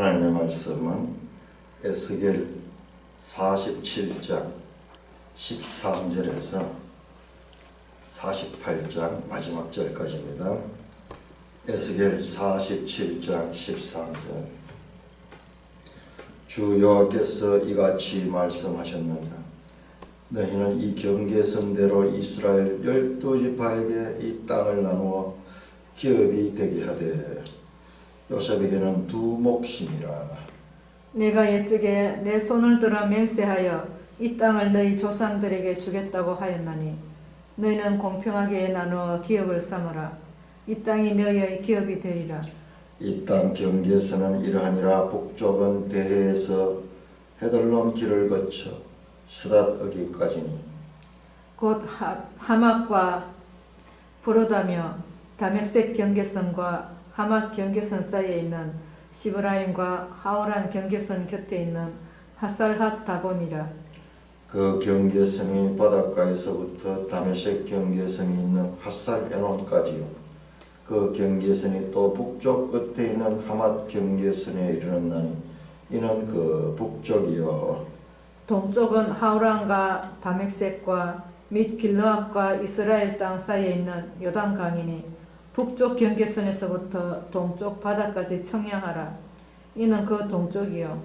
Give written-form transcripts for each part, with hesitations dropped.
하나님의 말씀은 에스겔 47장 13절에서 48장 마지막 절까지입니다. 에스겔 47장 13절. 주 여호와께서 이같이 말씀하셨느니라. 너희는 이 경계선대로 이스라엘 12지파에게 이 땅을 나누어 기업이 되게 하되 요셉에게는 두 몫이니라. 내가 옛적에 내 손을 들어 맹세하여 이 땅을 너희 조상들에게 주겠다고 하였나니 너희는 공평하게 나누어 기업을 삼으라. 이 땅이 너희의 기업이 되리라. 이 땅 경계선은 이러하니라. 북쪽은 대해에서 헤들론 길을 거쳐 스닷 어기까지니 곧 하맛과 브로다며 다메섹 경계선과 하맛 경계선 사이에 있는 시브라임과 하오란 경계선 곁에 있는 하살핫 다본이라. 그 경계선이 바닷가에서부터 다메섹 경계선이 있는 핫살 에논까지요. 그 경계선이 또 북쪽 끝에 있는 하맛 경계선에 이르렀나니 이는 그 북쪽이요. 동쪽은 하오란과 다메섹과 및 길르앗과 이스라엘 땅 사이에 있는 요단강이니 북쪽 경계선에서부터 동쪽 바다까지 청량하라. 이는 그 동쪽이요.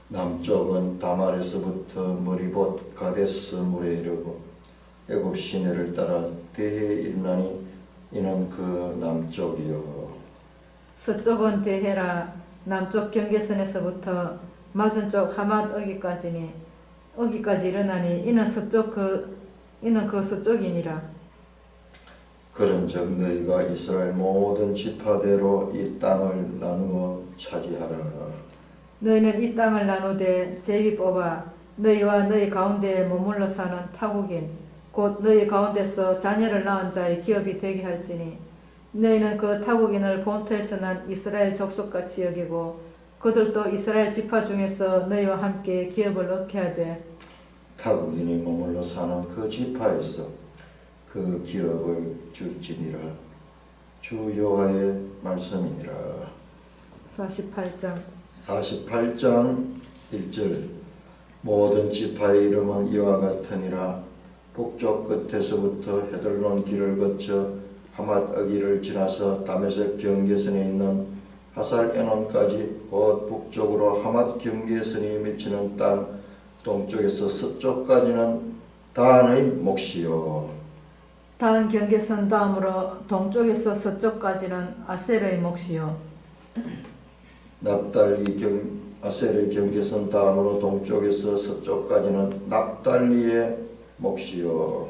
남쪽은 다말에서부터 머리봇 가데스 물에 이르고 애굽 시내를 따라 대해에 이르나니 이는 그 남쪽이요. 서쪽은 대해라. 남쪽 경계선에서부터 맞은쪽 하맛 어기까지 이르나니 이는 그 서쪽이니라. 그런즉 너희가 이스라엘 모든 지파대로 이 땅을 나누어 차지하라. 너희는 이 땅을 나누되 제비 뽑아 너희와 너희 가운데에 머물러 사는 타국인 곧 너희 가운데서 자녀를 낳은 자의 기업이 되게 할지니 너희는 그 타국인을 본토에서 난 이스라엘 족속같이 여기고 그들도 이스라엘 지파 중에서 너희와 함께 기업을 얻게 하되 타국인이 머물러 사는 그 지파에서 그 기업을 줄지니라. 주 여호와의 말씀이니라. 48장 1절. 모든 지파의 이름은 이와 같으니라. 북쪽 끝에서부터 헤들론 길을 거쳐 하맛 어기를 지나서 다메섹 경계선에 있는 하살 에논까지 곧 북쪽으로 하맛 경계선이 미치는 땅 동쪽에서 서쪽까지는 단의 몫이요. 다음 경계선 다음으로 동쪽에서 서쪽까지는 아셀의 몫이요. 아셀의 경계선 다음으로 동쪽에서 서쪽까지는 납달리의 몫이요.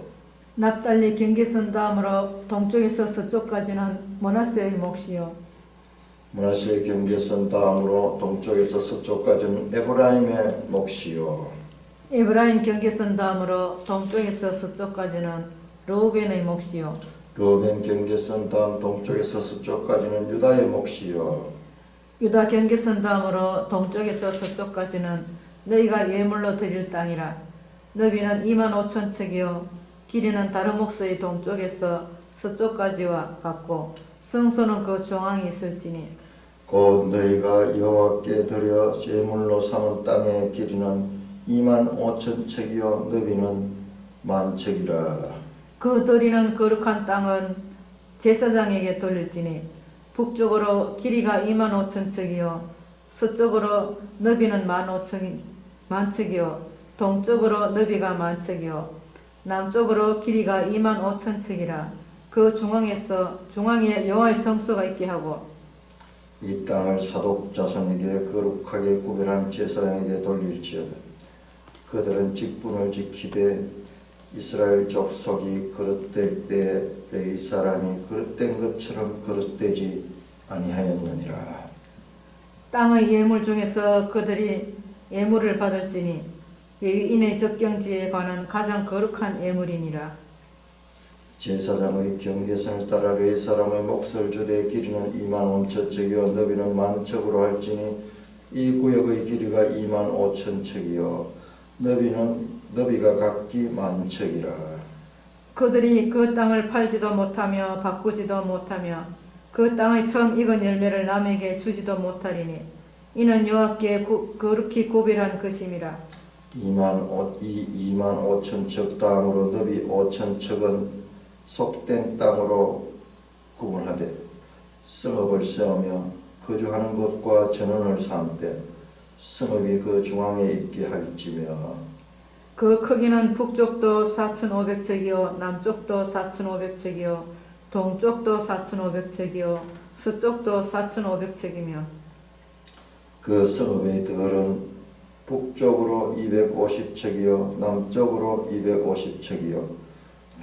납달리 경계선 다음으로 동쪽에서 서쪽까지는 므낫세의 몫이요. 므낫세의 경계선 다음으로 동쪽에서 서쪽까지는 에브라임의 몫이요. 에브라임 경계선 다음으로 동쪽에서 서쪽까지는 르우벤의 몫이요. 르우벤 경계선 다음 동쪽에서 서쪽까지는 유다의 몫이요. 유다 경계선 다음으로 동쪽에서 서쪽까지는 너희가 예물로 드릴 땅이라. 너비는 25,000척이요 길이는 다른 목소의 동쪽에서 서쪽까지와 같고 성소는 그 중앙에 있을지니 곧 너희가 여호와께 드려 제물로 삼은 땅의 길이는 25,000척이요 너비는 10,000척이라. 그 드리는 거룩한 땅은 제사장에게 돌릴지니 북쪽으로 길이가 25,000척이요 서쪽으로 너비는 15,000척이요 동쪽으로 너비가 10,000척이요 남쪽으로 길이가 25,000척이라. 그 중앙에 여호와의 성소가 있게 하고 이 땅을 사독 자손에게 거룩하게 구별한 제사장에게 돌릴지어다. 그들은 직분을 지키되 이스라엘 족속이 거듭될 때에 레위 사람이 거듭된 것처럼 거듭되지 아니하였느니라. 땅의 예물 중에서 그들이 예물을 받을지니 레위인의 적경지에 관한 가장 거룩한 예물이니라. 제사장의 경계선을 따라 레위 사람의 몫을 주되 길이는 25,000척이요 너비는 10,000척으로 할지니 이 구역의 길이가 25,000척이요 너비가 각기 10,000척이라. 그들이 그 땅을 팔지도 못하며 바꾸지도 못하며 그 땅의 처음 익은 열매를 남에게 주지도 못하리니 이는 여호와께 거룩히 구별한 것임이라. 2만 5천 척 땅으로 너비 5천 척은 속된 땅으로 구분하되 성읍을 세우며 거주하는 곳과 전원을 삼되 성읍이 그 중앙에 있게 할지며 그 크기는 북쪽도 4,500척이요 남쪽도 4,500척이요 동쪽도 4,500척이요 서쪽도 4,500척이며 그 성읍의 들은 북쪽으로 250척이요 남쪽으로 250척이요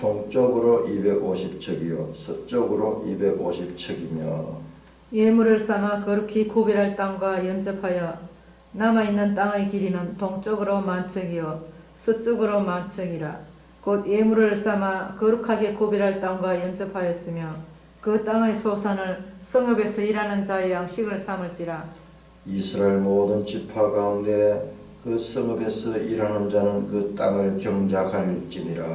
동쪽으로 250척이요 서쪽으로 250척이며 예물을 삼아 거룩히 구별할 땅과 연접하여 남아있는 땅의 길이는 동쪽으로 10,000척이요 서쪽으로 10,000척이라. 곧 예물을 삼아 거룩하게 구별할 땅과 연접하였으며 그 땅의 소산을 성읍에서 일하는 자의 양식을 삼을지라. 이스라엘 모든 지파 가운데 그 성읍에서 일하는 자는 그 땅을 경작할지니라.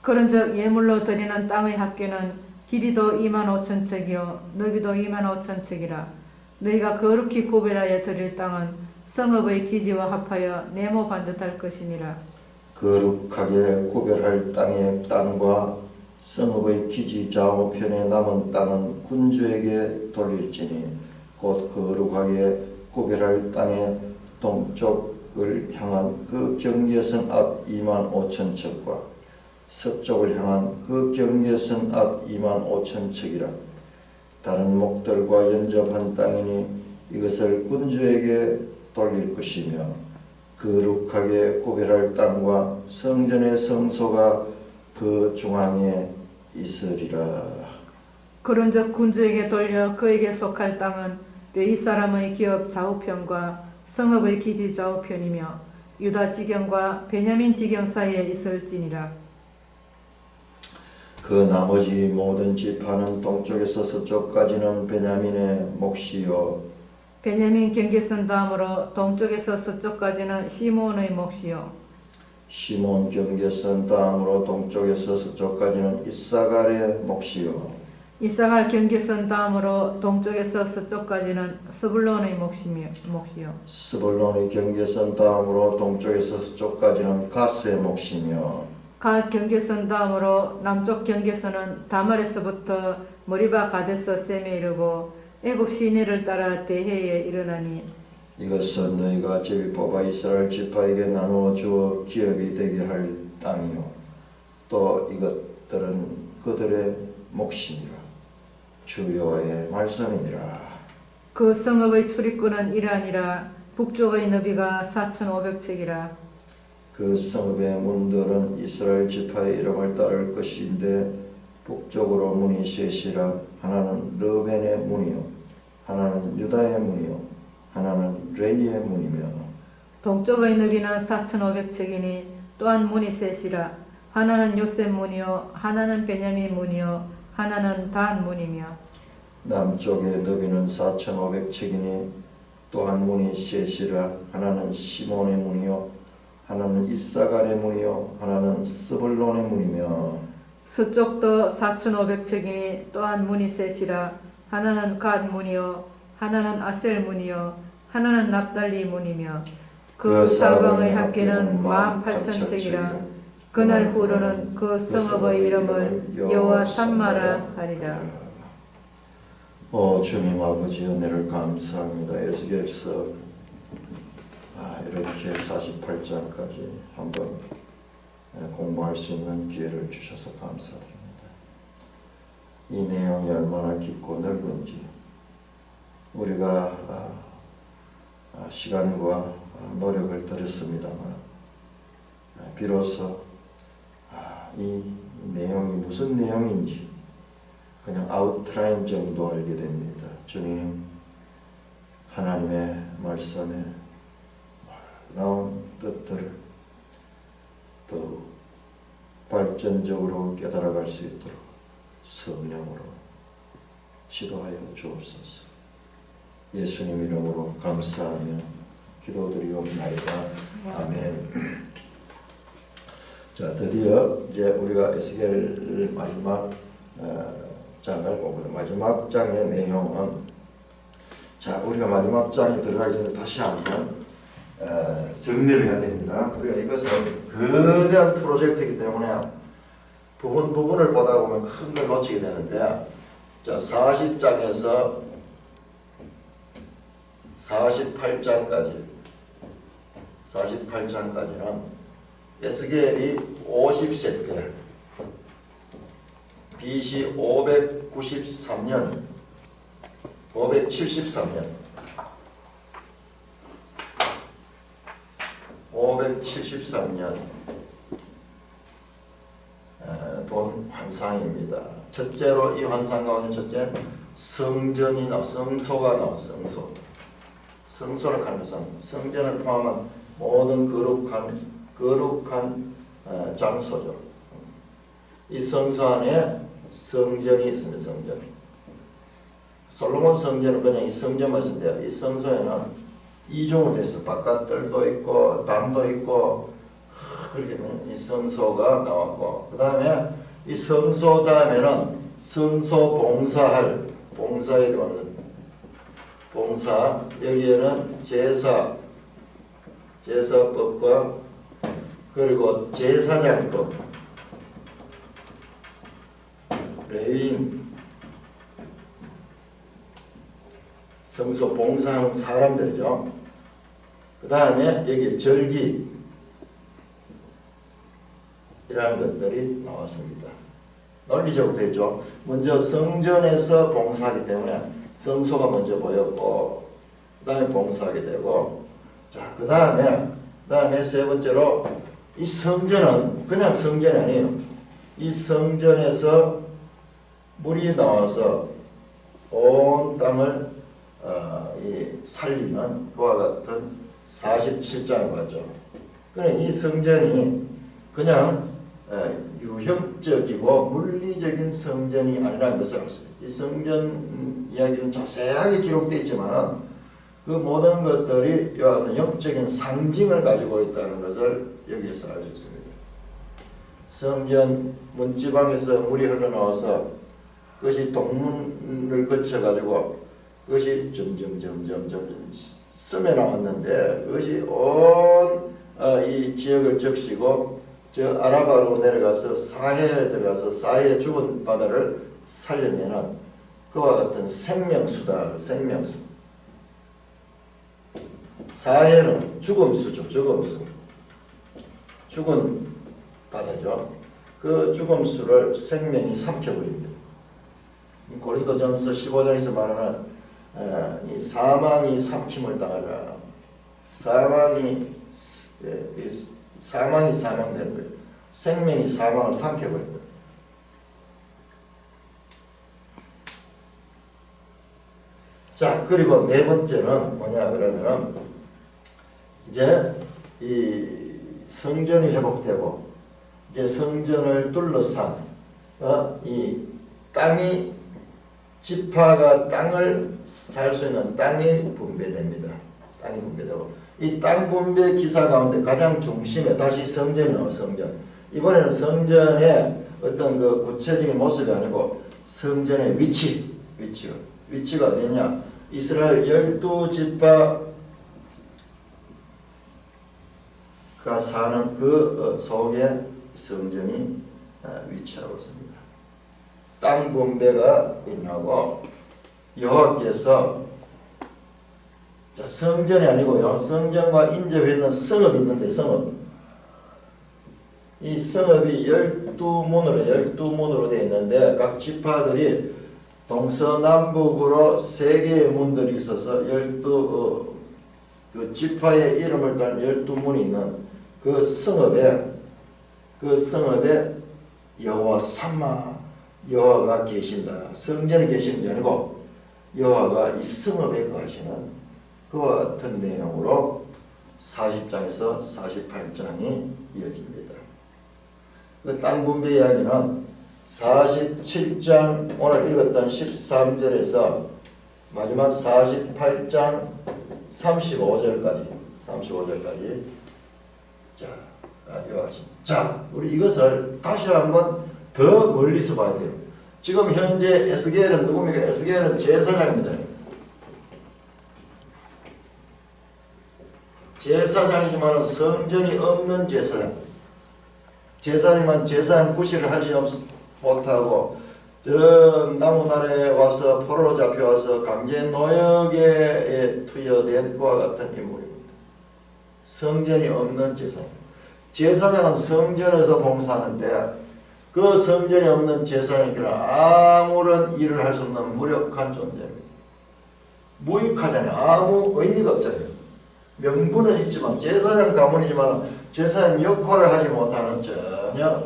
그런즉 예물로 드리는 땅의 합계는 길이도 25,000척이요 너비도 25,000척이라. 너희가 거룩히 구별하여 드릴 땅은 성읍의 기지와 합하여 네모 반듯할 것이니라. 거룩하게 구별할 땅의 땅과 성읍의 기지 좌우편에 남은 땅은 군주에게 돌릴지니 곧 거룩하게 구별할 땅의 동쪽을 향한 그 경계선 앞 25,000척과 서쪽을 향한 그 경계선 앞 25,000척이라. 다른 목들과 연접한 땅이니 이것을 군주에게 돌릴 것이며 거룩하게 구별할 땅과 성전의 성소가 그 중앙에 있으리라. 그런즉 군주에게 돌려 그에게 속할 땅은 르이 사람의 기업 좌우편과 성읍의 기지 좌우편이며 유다 지경과 베냐민 지경 사이에 있을지니라. 그 나머지 모든 지파는 동쪽에서 서쪽까지는 베냐민의 몫이요 베냐민 경계선 다음으로 동쪽에서 서쪽까지는 시므온의 몫이요 시몬 경계선 다음으로 동쪽에서 서쪽까지는 이사갈의 몫이요 이사갈 경계선 다음으로 동쪽에서 서쪽까지는 스불론의 몫이요 스불론의 경계선 다음으로 동쪽에서 서쪽까지는 가스의 몫이며 갓 경계선 다음으로 남쪽 경계선은 다말에서부터 머리바 가데스 셈에 이르고 애굽 시내를 따라 대해에 이르나니 이것은 너희가 제비 뽑아 이스라엘 지파에게 나누어 주어 기업이 되게 할 땅이요 또 이것들은 그들의 몫이니라. 주 여호와의 말씀이니라. 그 성읍의 출입구는 이러하니라. 북쪽의 너비가 4,500척이라. 그 성읍의 문들은 이스라엘 지파의 이름을 따를 것인데 북쪽으로 문이 셋이라. 하나는 르벤의 문이요 하나는 유다의 문이요 하나는 레이의 문이며 동쪽의 너비는 4,500척이니 또한 문이 셋이라. 하나는 요셉 문이요 하나는 베냐민 문이요 하나는 단 문이며 남쪽의 너비는 4,500척이니 또한 문이 셋이라. 하나는 시몬의 문이요 하나는 이사갈의 문이요 하나는 스불론의 문이며 서쪽도 4,500척이니 또한 문이 셋이라. 하나는 갓 문이요 하나는 아셀 문이요 하나는 납달리 문이며 그 사방의 합계는 18,000척이라. 그날 후로는 그 성읍의 이름을 여호와 삼마라 하리라. 주님 아버지 은혜를 감사합니다. 에스겔서 이렇게 48장까지 한번 공부할 수 있는 기회를 주셔서 감사드립니다. 이 내용이 얼마나 깊고 넓은지 우리가 시간과 노력을 들였습니다만 비로소 이 내용이 무슨 내용인지 그냥 아웃라인 정도 알게 됩니다. 주님, 하나님의 말씀에 놀라운 뜻들을 더욱 발전적으로 깨달아갈 수 있도록 성령으로 지도하여 주옵소서. 예수님 이름으로 감사하며 기도드리옵나이다. 아멘. 자, 드디어 이제 우리가 에스겔 마지막 장을 공부해요. 마지막 장의 내용은, 자, 우리가 마지막 장에 들어가기 전에 다시 한번 정리를 해야 됩니다. 우리가 이것은 거대한 프로젝트이기 때문에 부분을 보다 보면 큰 걸 놓치게 되는데, 자, 40장에서 48장까지는 에스겔이 50세때 BC 593년 573년 본 환상입니다. 첫째로 이 환상 가운데 첫째 성전이 성소가 나와. 성소를 하는 성전을 포함한 모든 거룩한 장소죠. 이 성소 안에 성전이 있습니다. 성전. 솔로몬 성전은 그냥 이 성전만 있는데요. 이 성소에는 이중으로 되어 있어요. 바깥들도 있고 담도 있고 그렇게 이 성소가 나왔고, 그 다음에 이 성소 다음에는 성소 봉사에 들어가는 봉사, 여기에는 제사법과 그리고 제사장법, 레위인, 성소 봉사하는 사람들이죠. 그 다음에 여기에 절기 이라는 것들이 나왔습니다. 논리적으로 되죠. 먼저 성전에서 봉사하기 때문에 성소가 먼저 보였고, 그 다음에 봉사하게 되고, 자, 그 다음에 세 번째로 이 성전은 그냥 성전이 아니에요. 이 성전에서 물이 나와서 온 땅을 살리는 그와 같은 47장을 봤죠. 그러니까 이 성전이 그냥 유형적이고 물리적인 성전이 아니라는 것을 알았어요. 이 성전 이야기는 자세하게 기록되어 있지만 그 모든 것들이 이와 같은 영적인 상징을 가지고 있다는 것을 여기에서 알 수 있습니다. 성전 문지방에서 물이 흘러나와서 그것이 동문을 거쳐가지고 그것이 점점 섬에 나왔는데, 그것이 온 이 지역을 적시고 저 아라바로 내려가서 사해에 들어가서 사해의 죽은 바다를 살려내는 그와 같은 생명수다. 생명수. 사해는 죽음수죠. 죽은 바다죠. 그 죽음수를 생명이 삼켜버립니다. 고린도전서 15장에서 말하는 이 사망이 삼킴을 당하라. 사망이 사망되는 거예요. 생명이 사망을 삼켜버린 거예요. 자, 그리고 네 번째는 뭐냐 그러면 이제 이 성전이 회복되고 이제 성전을 둘러싼 이 땅이 지파가 땅을 살 수 있는 땅이 분배됩니다. 땅이 분배되고 이 땅 분배 기사 가운데 가장 중심에 다시 성전이 나와요. 성전. 이번에는 성전의 어떤 그 구체적인 모습이 아니고 성전의 위치가 어디냐? 이스라엘 12지파가 사는 그 속에 성전이 위치하고 있습니다. 땅 분배가 일어나고 여호와께서 성전이 아니고요. 성전과 인접해 있는 성읍이 있는데 이 성읍이 12문으로 되어 있는데 각 지파들이 동서남북으로 3개의 문들이 있어서 12그 지파의 이름을 따른 12문이 있는 그 성읍에 여호와 삼마 여호와가 계신다. 성전에 계시는 게 아니고 여호와가 이 성읍에 거하시는 그와 같은 내용으로 40장에서 48장이 이어집니다. 그 땅 분배 이야기는 47장 오늘 읽었던 13절에서 마지막 48장 35절까지 자, 이와 같이. 자, 우리 이것을 다시 한번 더 멀리서 봐야 돼요. 지금 현재 에스겔은 누굽니까? 에스겔은 제사장입니다. 제사장이지만 성전이 없는 제사장. 제사장이면 제사장 구실을 하지 못하고 저 나무나라에 와서 포로로 잡혀와서 강제 노역에 투여된 그와 같은 인물입니다. 성전이 없는 제사장. 제사장은 성전에서 봉사하는데 그 성전이 없는 제사장이란 아무런 일을 할 수 없는 무력한 존재입니다. 무익하잖아요. 아무 의미가 없잖아요. 명분은 있지만 제사장 가문이지만 제사장 역할을 하지 못하는 전혀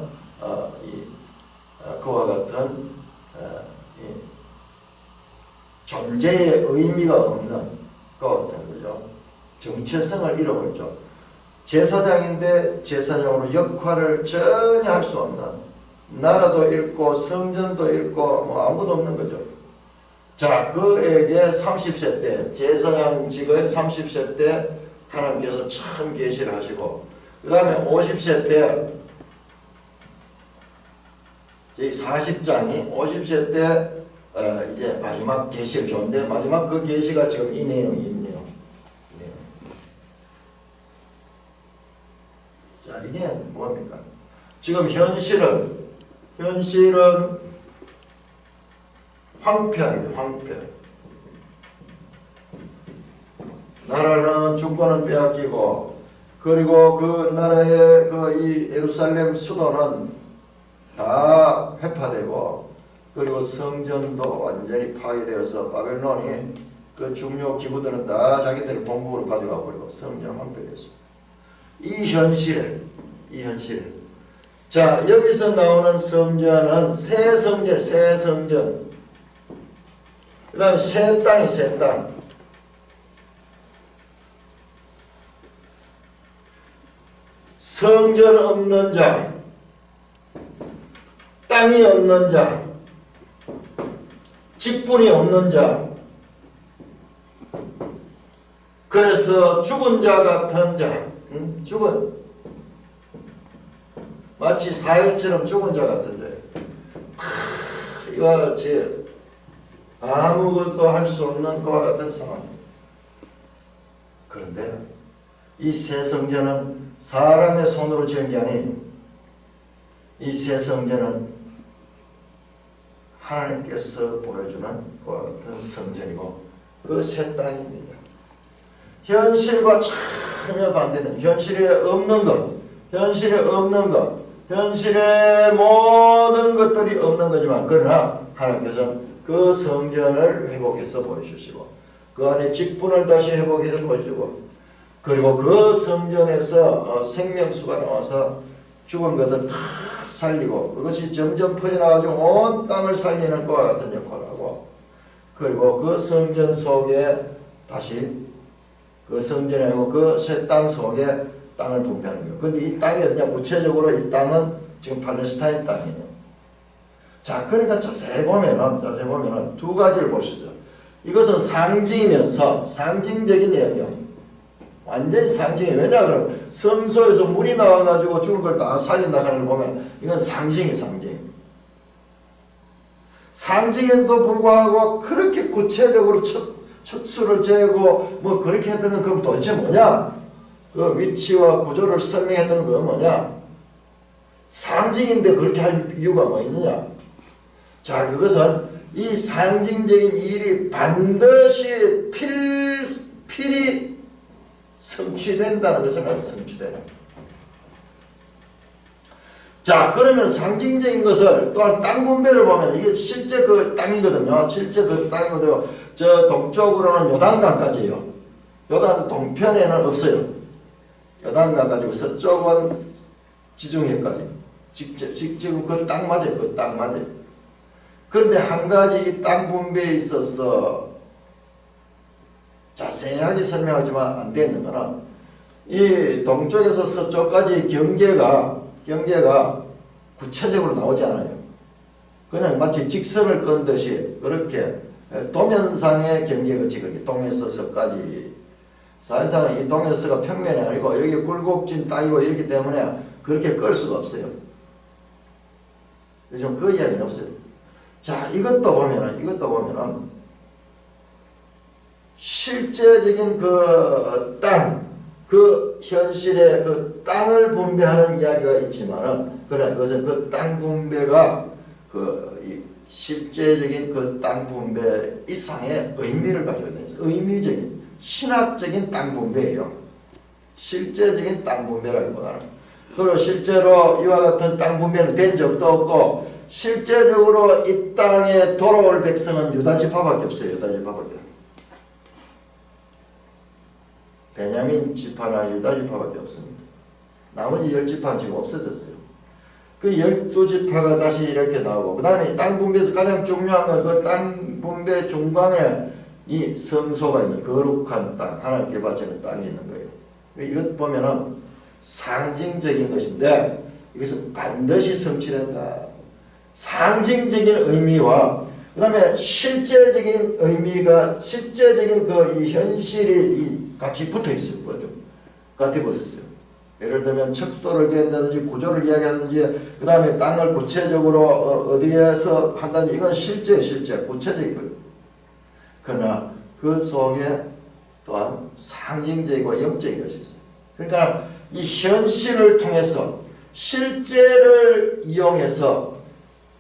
그와 같은 존재의 의미가 없는 그와 같은 거죠. 정체성을 잃어버렸죠. 제사장인데 제사장으로 역할을 전혀 할 수 없는, 나라도 잃고 성전도 잃고 뭐 아무것도 없는 거죠. 자, 그에게 30세 때, 제사장직의 30세 때 하나님께서 처음 계시를 하시고, 그 다음에 50세 때, 이 40장이 50세 때 이제 마지막 계시를 줬는데, 마지막 그 계시가 지금 이 내용이네요. 자, 이게 뭡니까? 지금 현실은 황폐하게 돼, 황폐. 나라는 주권은 빼앗기고, 그리고 그 나라의 이 예루살렘 수도는 다 회파되고, 그리고 성전도 완전히 파괴되어서 바벨론이 그 중요 기구들은 다 자기들 본국으로 가져가 버리고 성전 황폐됐어. 이 현실에 자, 여기서 나오는 성전은 새 성전. 그 다음에 새 땅이 새 땅. 성전 없는 자, 땅이 없는 자, 직분이 없는 자, 그래서 죽은 자 같은 자, 죽은, 마치 사회처럼 죽은 자 같은 자예요. 이와 같이 아무것도 할 수 없는 그와 같은 상황. 그런데 이 새 성전은 사람의 손으로 지은 게 아닌, 이 새 성전은 하나님께서 보여주는 그와 같은 성전이고 그 새 땅입니다. 현실과 전혀 반대는, 현실에 없는 것, 현실의 모든 것들이 없는 거지만, 그러나 하나님께서는 그 성전을 회복해서 보여주시고, 그 안에 직분을 다시 회복해서 보여주고, 그리고 그 성전에서 생명수가 나와서 죽은 것을 다 살리고, 그것이 점점 퍼져나가지고 온 땅을 살리는 것과 같은 역할을 하고, 그리고 그 성전 속에 다시 그 성전이 아니고 그 새 땅 속에 땅을 분배하는 거예요. 근데 이 땅이 어디냐? 구체적으로 이 땅은 지금 팔레스타인 땅이에요. 자, 그러니까 자세히 보면은 두 가지를 보시죠. 이것은 상징이면서 상징적인 내용이에요. 완전히 상징이에요. 왜냐하면 성소에서 물이 나와가지고 죽은 걸 다 살린다 하는 걸 보면 이건 상징이에요, 상징. 상징에도 불구하고 그렇게 구체적으로 척수를 재고 뭐 그렇게 했던 건 그럼 도대체 뭐냐? 그 위치와 구조를 설명했던 건 뭐냐? 상징인데 그렇게 할 이유가 뭐 있느냐? 자, 그것은 이 상징적인 일이 반드시 필히 성취된다는 것을 알고 성취돼요. 자, 그러면 상징적인 것을 또한 땅 분배를 보면 이게 실제 그 땅이거든요. 실제 그 땅이거든요. 저 동쪽으로는 요단강까지예요. 요단 동편에는 없어요. 요단강 가지고 서쪽은 지중해까지. 지금 그 땅 맞아요. 그 땅 맞아요. 그런데 한 가지 이 땅 분배에 있어서 자세하게 설명하지만 안 되는 거는 이 동쪽에서 서쪽까지 경계가 구체적으로 나오지 않아요. 그냥 마치 직선을 끈듯이 그렇게 도면상의 경계가 지금 동에서 서까지. 사실상 이 동에서가 평면이 아니고 여기 굴곡진 땅이고 이렇기 때문에 그렇게 끌 수가 없어요. 요즘 그 이야기는 없어요. 자, 이것도 보면은 실제적인 그 땅, 그 현실의 그 땅을 분배하는 이야기가 있지만은, 그러나 그것은 그 땅 분배가 이 실제적인 그 땅 분배 이상의 의미를 가지고 있는, 의미적인, 신학적인 땅 분배예요. 실제적인 땅 분배라기보다는. 그리고 실제로 이와 같은 땅 분배는 된 적도 없고, 실제적으로 이 땅에 돌아올 백성은 유다 지파밖에 없어요. 유다 지파밖에. 베냐민 지파나 유다 지파밖에 없습니다. 나머지 10지파는 지금 없어졌어요. 그 12지파가 다시 이렇게 나오고, 그 다음에 땅 분배에서 가장 중요한 건 그 땅 분배 중간에 이 성소가 있는 거룩한 땅, 하나님께 바치는 땅이 있는 거예요. 이것 보면은 상징적인 것인데, 이것은 반드시 성취된다. 상징적인 의미와 그 다음에 실제적인 의미가, 실제적인 그 이 현실이 같이 붙어 있을 거죠. 같이 붙어 있어요. 예를 들면 척도를 지은다든지 구조를 이야기하든지, 그 다음에 땅을 구체적으로 어디에서 한다든지, 이건 실제 구체적인 거예요. 그러나 그 속에 또한 상징적이고 영적인 것이 있어요. 그러니까 이 현실을 통해서, 실제를 이용해서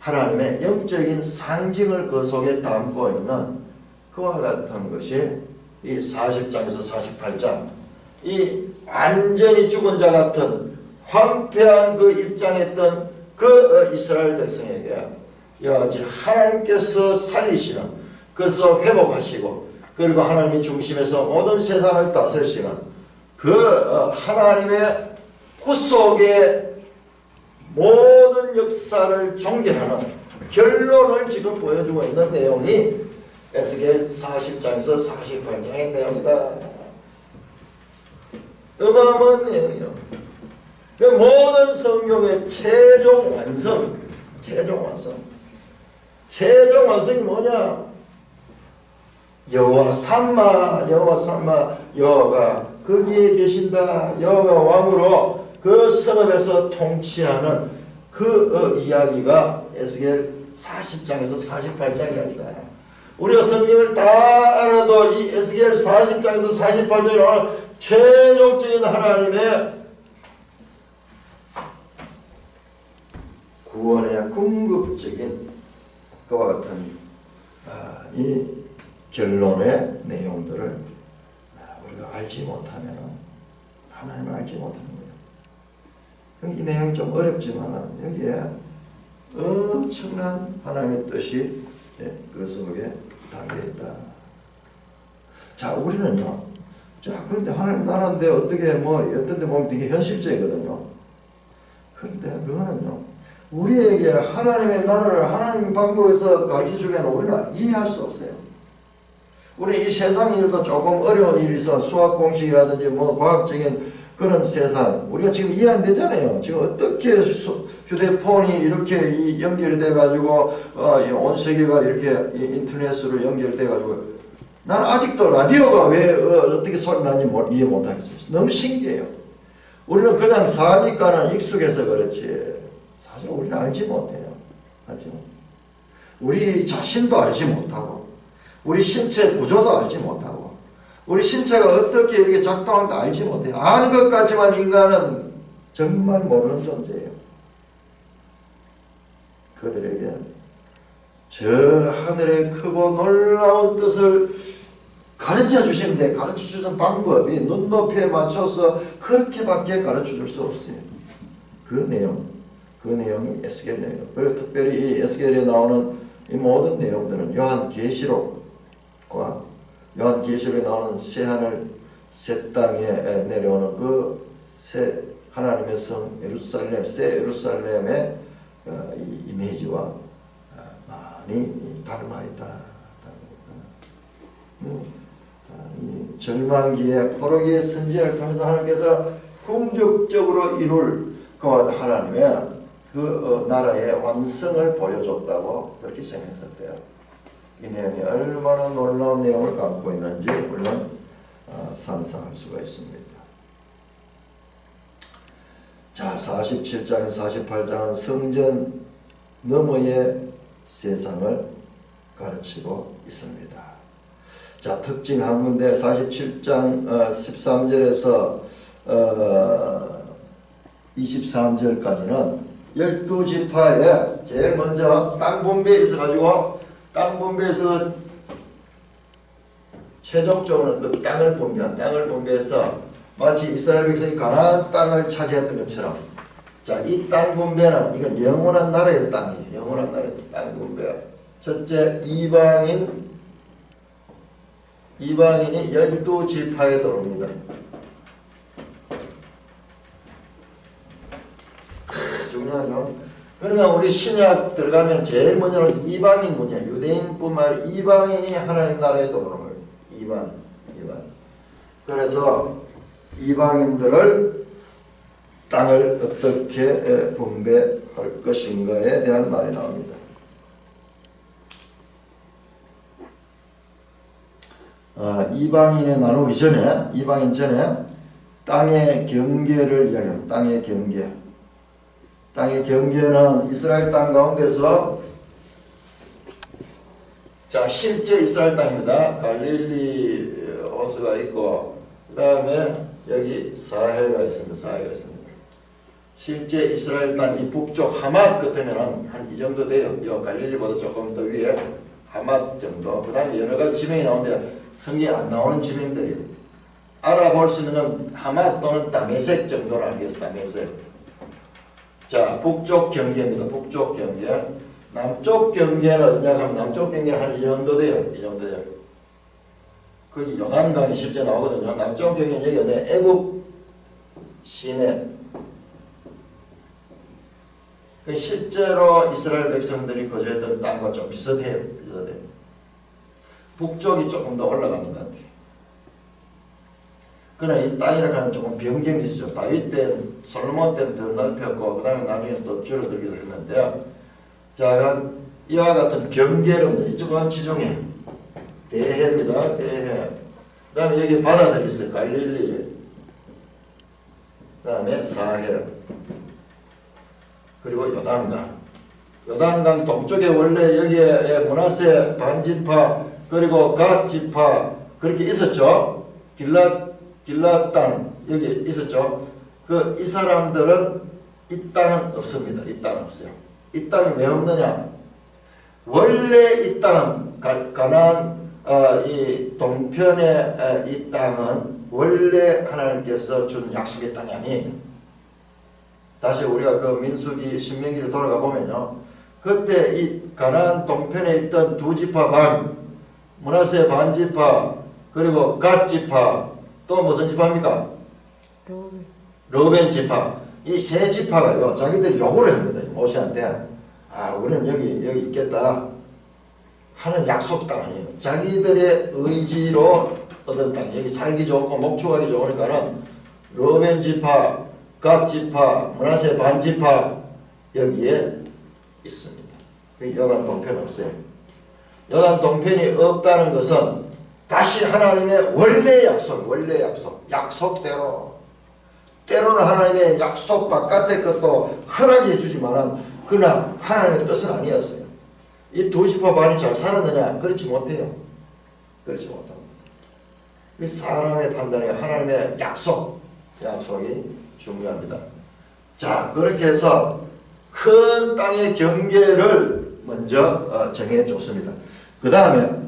하나님의 영적인 상징을 그 속에 담고 있는 그와 같은 것이 이 40장에서 48장, 이 완전히 죽은 자 같은 황폐한 그 입장에 있던 그 이스라엘 백성에게 이와 같이 하나님께서 살리시는, 그래서 회복하시고, 그리고 하나님의 중심에서 모든 세상을 다스리시는 그 하나님의 후속의 모든 역사를 종결하는 결론을 지금 보여주고 있는 내용이 에스겔 40장에서 48장의 내용이다. 어마어마한 내용이요. 그 모든 성경의 최종 완성이 뭐냐? 여호와 삼마, 여호와가 거기에 계신다. 여호와가 왕으로 그 성읍에서 통치하는 그 이야기가 에스겔 40장에서 48장이랍니다. 우리가 성경을 다 알아도 이 에스겔 40장에서 48장에 나오는 최종적인 하나님의 구원의 궁극적인 그와 같은 이 결론의 내용들을 우리가 알지 못하면 하나님을 알지 못하는 거예요. 이 내용이 좀 어렵지만 여기에 엄청난 하나님의 뜻이 그 속에 담겨있다. 자, 우리는요, 자, 그런데 하나님 나라인데 어떻게 어떤 데 보면 되게 현실적이거든요. 그런데 그거는요, 우리에게 하나님의 나라를 하나님 방법에서 가르쳐 주면 우리는 이해할 수 없어요. 우리 이 세상 일도 조금 어려운 일이 있어, 수학 공식이라든지 과학적인 그런 세상, 우리가 지금 이해 안 되잖아요. 지금 어떻게 휴대폰이 이렇게 연결이 돼가지고 온 세계가 이렇게 인터넷으로 연결돼가지고, 나는 아직도 라디오가 왜 어떻게 소리 나는지 이해 못하겠어요. 너무 신기해요. 우리는 그냥 사니까는 익숙해서 그렇지 사실 우리는 알지 못해요. 우리 자신도 알지 못하고, 우리 신체 구조도 알지 못하고, 우리 신체가 어떻게 이렇게 작동하는지 알지 못해요. 아는 것 같지만 인간은 정말 모르는 존재예요. 그들에게 저 하늘의 크고 놀라운 뜻을 가르쳐 주시는데, 가르쳐 주는 방법이 눈높이에 맞춰서 그렇게밖에 가르쳐 줄 수 없어요. 그 내용이 에스겔 내용이에요. 그리고 특별히 이 에스겔에 나오는 이 모든 내용들은 요한계시록과 요한계시록에 나오는 새하늘 새 땅에 내려오는 그 새 하나님의 성 예루살렘, 새 예루살렘의 이 이미지와 많이 닮아 있다. 이 절망기의 포로기의 선지자를 통해서 하나님께서 궁극적으로 이룰 그와 하나님의 그 나라의 완성을 보여줬다고 그렇게 생각했을 때요. 이 내용이 얼마나 놀라운 내용을 갖고 있는지 우리는 상상할 수가 있습니다. 자, 47장, 48장은 성전 너머의 세상을 가르치고 있습니다. 자, 특징 한 군데 47장 13절에서 23절까지는 12지파에 제일 먼저 땅 분배에 있어가지고 땅 분배에서 최종적으로 그 땅을 분배해서 마치 이스라엘 백성이 가나안 땅을 차지했던 것처럼, 자, 이 땅 분배는 이건 영원한 나라의 땅이에요. 영원한 나라의 땅 분배. 첫째, 이방인이 12지파에 들어옵니다. 중요하죠. 그러니까 우리 신약 들어가면 제일 먼저는 이방인 문제, 유대인뿐만 아니라 이방인이 하나님 나라에 들어오는 거예요. 이방. 그래서 이방인들을 땅을 어떻게 분배할 것인가에 대한 말이 나옵니다. 이방인에 나누기 전에, 이방인 전에 땅의 경계를 이야기합니다. 땅의 경계. 땅의 경계는 이스라엘 땅 가운데서, 자, 실제 이스라엘 땅입니다. 갈릴리 호수가 있고, 그 다음에 여기 사해가 있습니다. 실제 이스라엘 땅 이 북쪽 하맛 끝에는 한 이 정도 돼요. 이 갈릴리보다 조금 더 위에 하맛 정도. 그 다음에 여러 가지 지명이 나오는데 성경에 안 나오는 지명들이에요. 알아볼 수 있는 건 하맛 또는 다메섹 정도로 알겠어요. 다메섹. 자, 북쪽 경계입니다. 북쪽 경계. 남쪽 경계는 어디냐면 남쪽 경계는 한 이 정도 돼요. 이 정도 돼요. 거기 요단강이 실제 나오거든요. 남쪽 경계는 여기 어디 애국 시내. 그 실제로 이스라엘 백성들이 거주했던 땅과 좀 비슷해요. 북쪽이 조금 더 올라가는 것 같아요. 그러나 이 땅이라고 하면 조금 변경이 있어요. 다윗 때는, 솔로몬 때는 더 넓혔고, 그 다음에 나중에 또 줄어들기도 했는데요. 자, 이와 같은 경계로, 이쪽은 지중해. 대해입니다. 대해. 그 다음에 여기 바다들이 있어요. 갈릴리. 그 다음에 사해. 그리고 요단강. 요단강 동쪽에 원래 여기에 므낫세 반지파, 그리고 갓 지파, 그렇게 있었죠. 길랏 땅, 여기 있었죠. 이 사람들은 이 땅은 없습니다. 이 땅은 없어요. 이 땅이 왜 없느냐? 원래 이 땅은 가나안 이 동편의 이 땅은 원래 하나님께서 준 약속의 땅이 아니에요. 다시 우리가 그 민수기 신명기를 돌아가 보면요, 그때 이 가나안 동편에 있던 두 지파 반, 므낫세 반 지파, 그리고 갓 지파, 또 무슨 지파입니까? 르벤 지파. 이 세 지파가요, 자기들이 요구를 합니다. 모세한테. 우리는 여기 있겠다 하는 약속 땅 아니에요. 자기들의 의지로 얻은 땅. 여기 살기 좋고 목축하기 좋으니까는 르벤 지파, 갓 지파, 므낫세 반 지파 여기에 있습니다. 요단 동편 없어요. 요단 동편이 없다는 것은 다시 하나님의 원래 약속, 약속대로, 때로는 하나님의 약속 바깥의 것도 허락해 주지만은 그러나 하나님의 뜻은 아니었어요. 이 두 지파 반이 잘 살았느냐? 그렇지 못해요. 그렇지 못합니다. 그 사람의 판단이 하나님의 약속이 중요합니다. 자, 그렇게 해서 큰 땅의 경계를 먼저 정해줬습니다. 그 다음에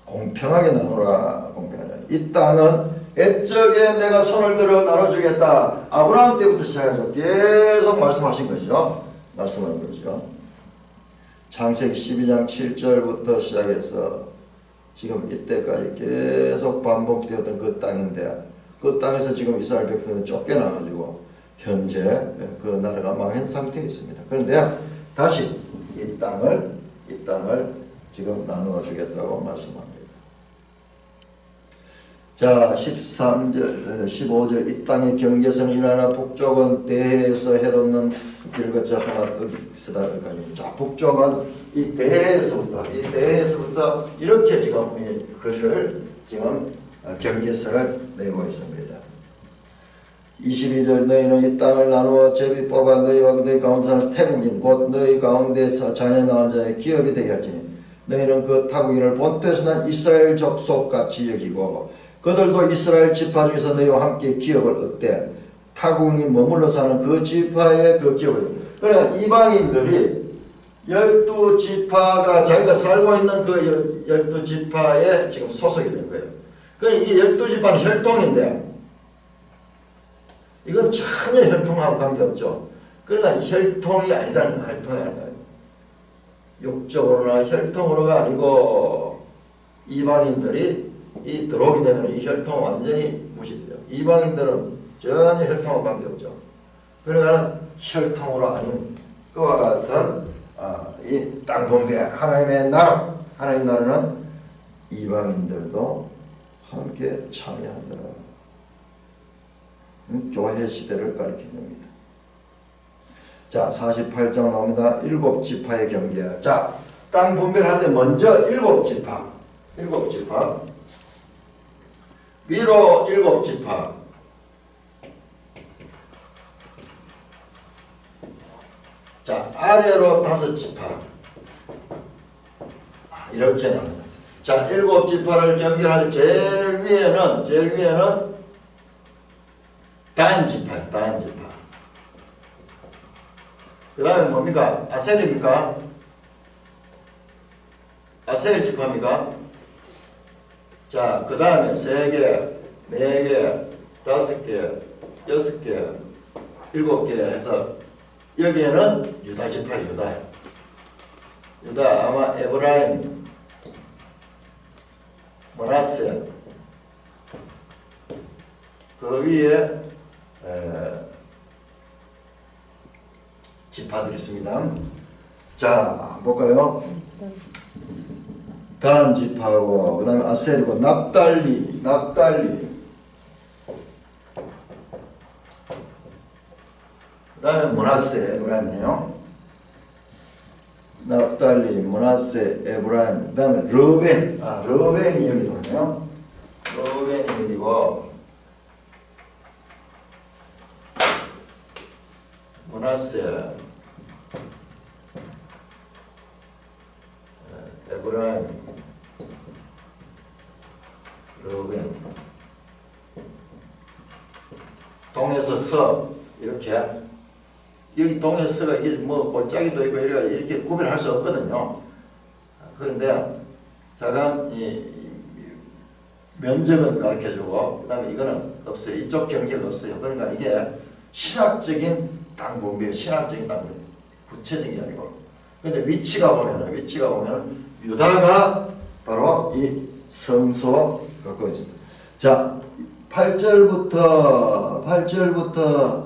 공평하게 나누라. 공평하게. 이 땅은 애적에 내가 손을 들어 나눠주겠다. 아브라함 때부터 시작해서 계속 말씀하신 거죠. 말씀하는 거죠. 창세기 12장 7절부터 시작해서 지금 이때까지 계속 반복되었던 그 땅인데, 그 땅에서 지금 이스라엘 백성은 쫓겨나가지고 현재 그 나라가 망한 상태에 있습니다. 그런데 다시 이 땅을 지금 나누어 주겠다고 말씀합니다. 자, 13절, 15절. 이 땅의 경계선은 이나라 북쪽은 대해에서 해돋는 길것자 하마스다까지. 자, 북쪽은 이 대해에서부터 이렇게 지금 거리를 지금 경계선을 내고 있습니다. 22절 너희는 이 땅을 나누어 제비 뽑아 너희와 너희 가운데 사는 태국인 곧 너희 가운데서 자녀 낳은 자의 기업이 되게 할지니 너희는 그 타국인을 본토에서 난 이스라엘 족속같이 여기고 그들도 이스라엘 지파 중에서 너희와 함께 기업을 얻되 타국인이 머물러 사는 그 지파의 그 기업을 그러니까 이방인들이 12지파가 자기가 살고 있는 그 12지파에 지금 소속이 된 거예요. 그러니까 이 12지파는 혈통인데 이건 전혀 혈통하고 관계없죠. 그러니까 혈통이 아니다는 거예요. 혈통이 아니라 육적으로나 혈통으로가 아니고 이방인들이 이 들어오게 되면 이 혈통은 완전히 무시돼요. 이방인들은 전혀 혈통하고 관계없죠. 그러니까 혈통으로 아닌 그와 같은 이 땅 분배 하나님의 나라 하나님 나라는 이방인들도 함께 참여한다. 교회 시대를 가리키는 겁니다. 자 48장 나옵니다. 7지파의 경계. 자 땅 분배를 하는데 먼저 7지파 위로 7지파 자 아래로 5지파 이렇게 나옵니다. 자 7지파를 경계하는데 제일 위에는 단지파예요. 단지파. 그 다음에 뭡니까? 아셀입니까? 아셀 지파입니까? 자, 그 다음에 3개, 4개, 5개, 6개, 7개 해서 여기에는 유다 지파예요. 유다 아마 에브라임, 므낫세 그 위에 지파들이 있습니다. 자 볼까요? 단 지파고 그 다음에 아셀이고 납달리 그 다음에 므낫세 에브라임이네요. 납달리 므낫세 에브라임 그 다음에 르벤이 여기 들어오네요. 르벤이 여기고 므낫세 에브라임 르벤 동에서 서 이렇게 여기 동에서 서가 이게 뭐 골짜기도 있고 이렇게 구별할 수 없거든요. 그런데 잠깐 이 면적은 가르쳐주고 그 다음에 이거는 없어요. 이쪽 경계가 없어요. 그러니까 이게 신학적인 땅 분배, 신학적인 땅 분배, 구체적인 게 아니고. 근데 위치가 보면은 유다가 바로 이 성소 갖고 있습니다. 자, 8절부터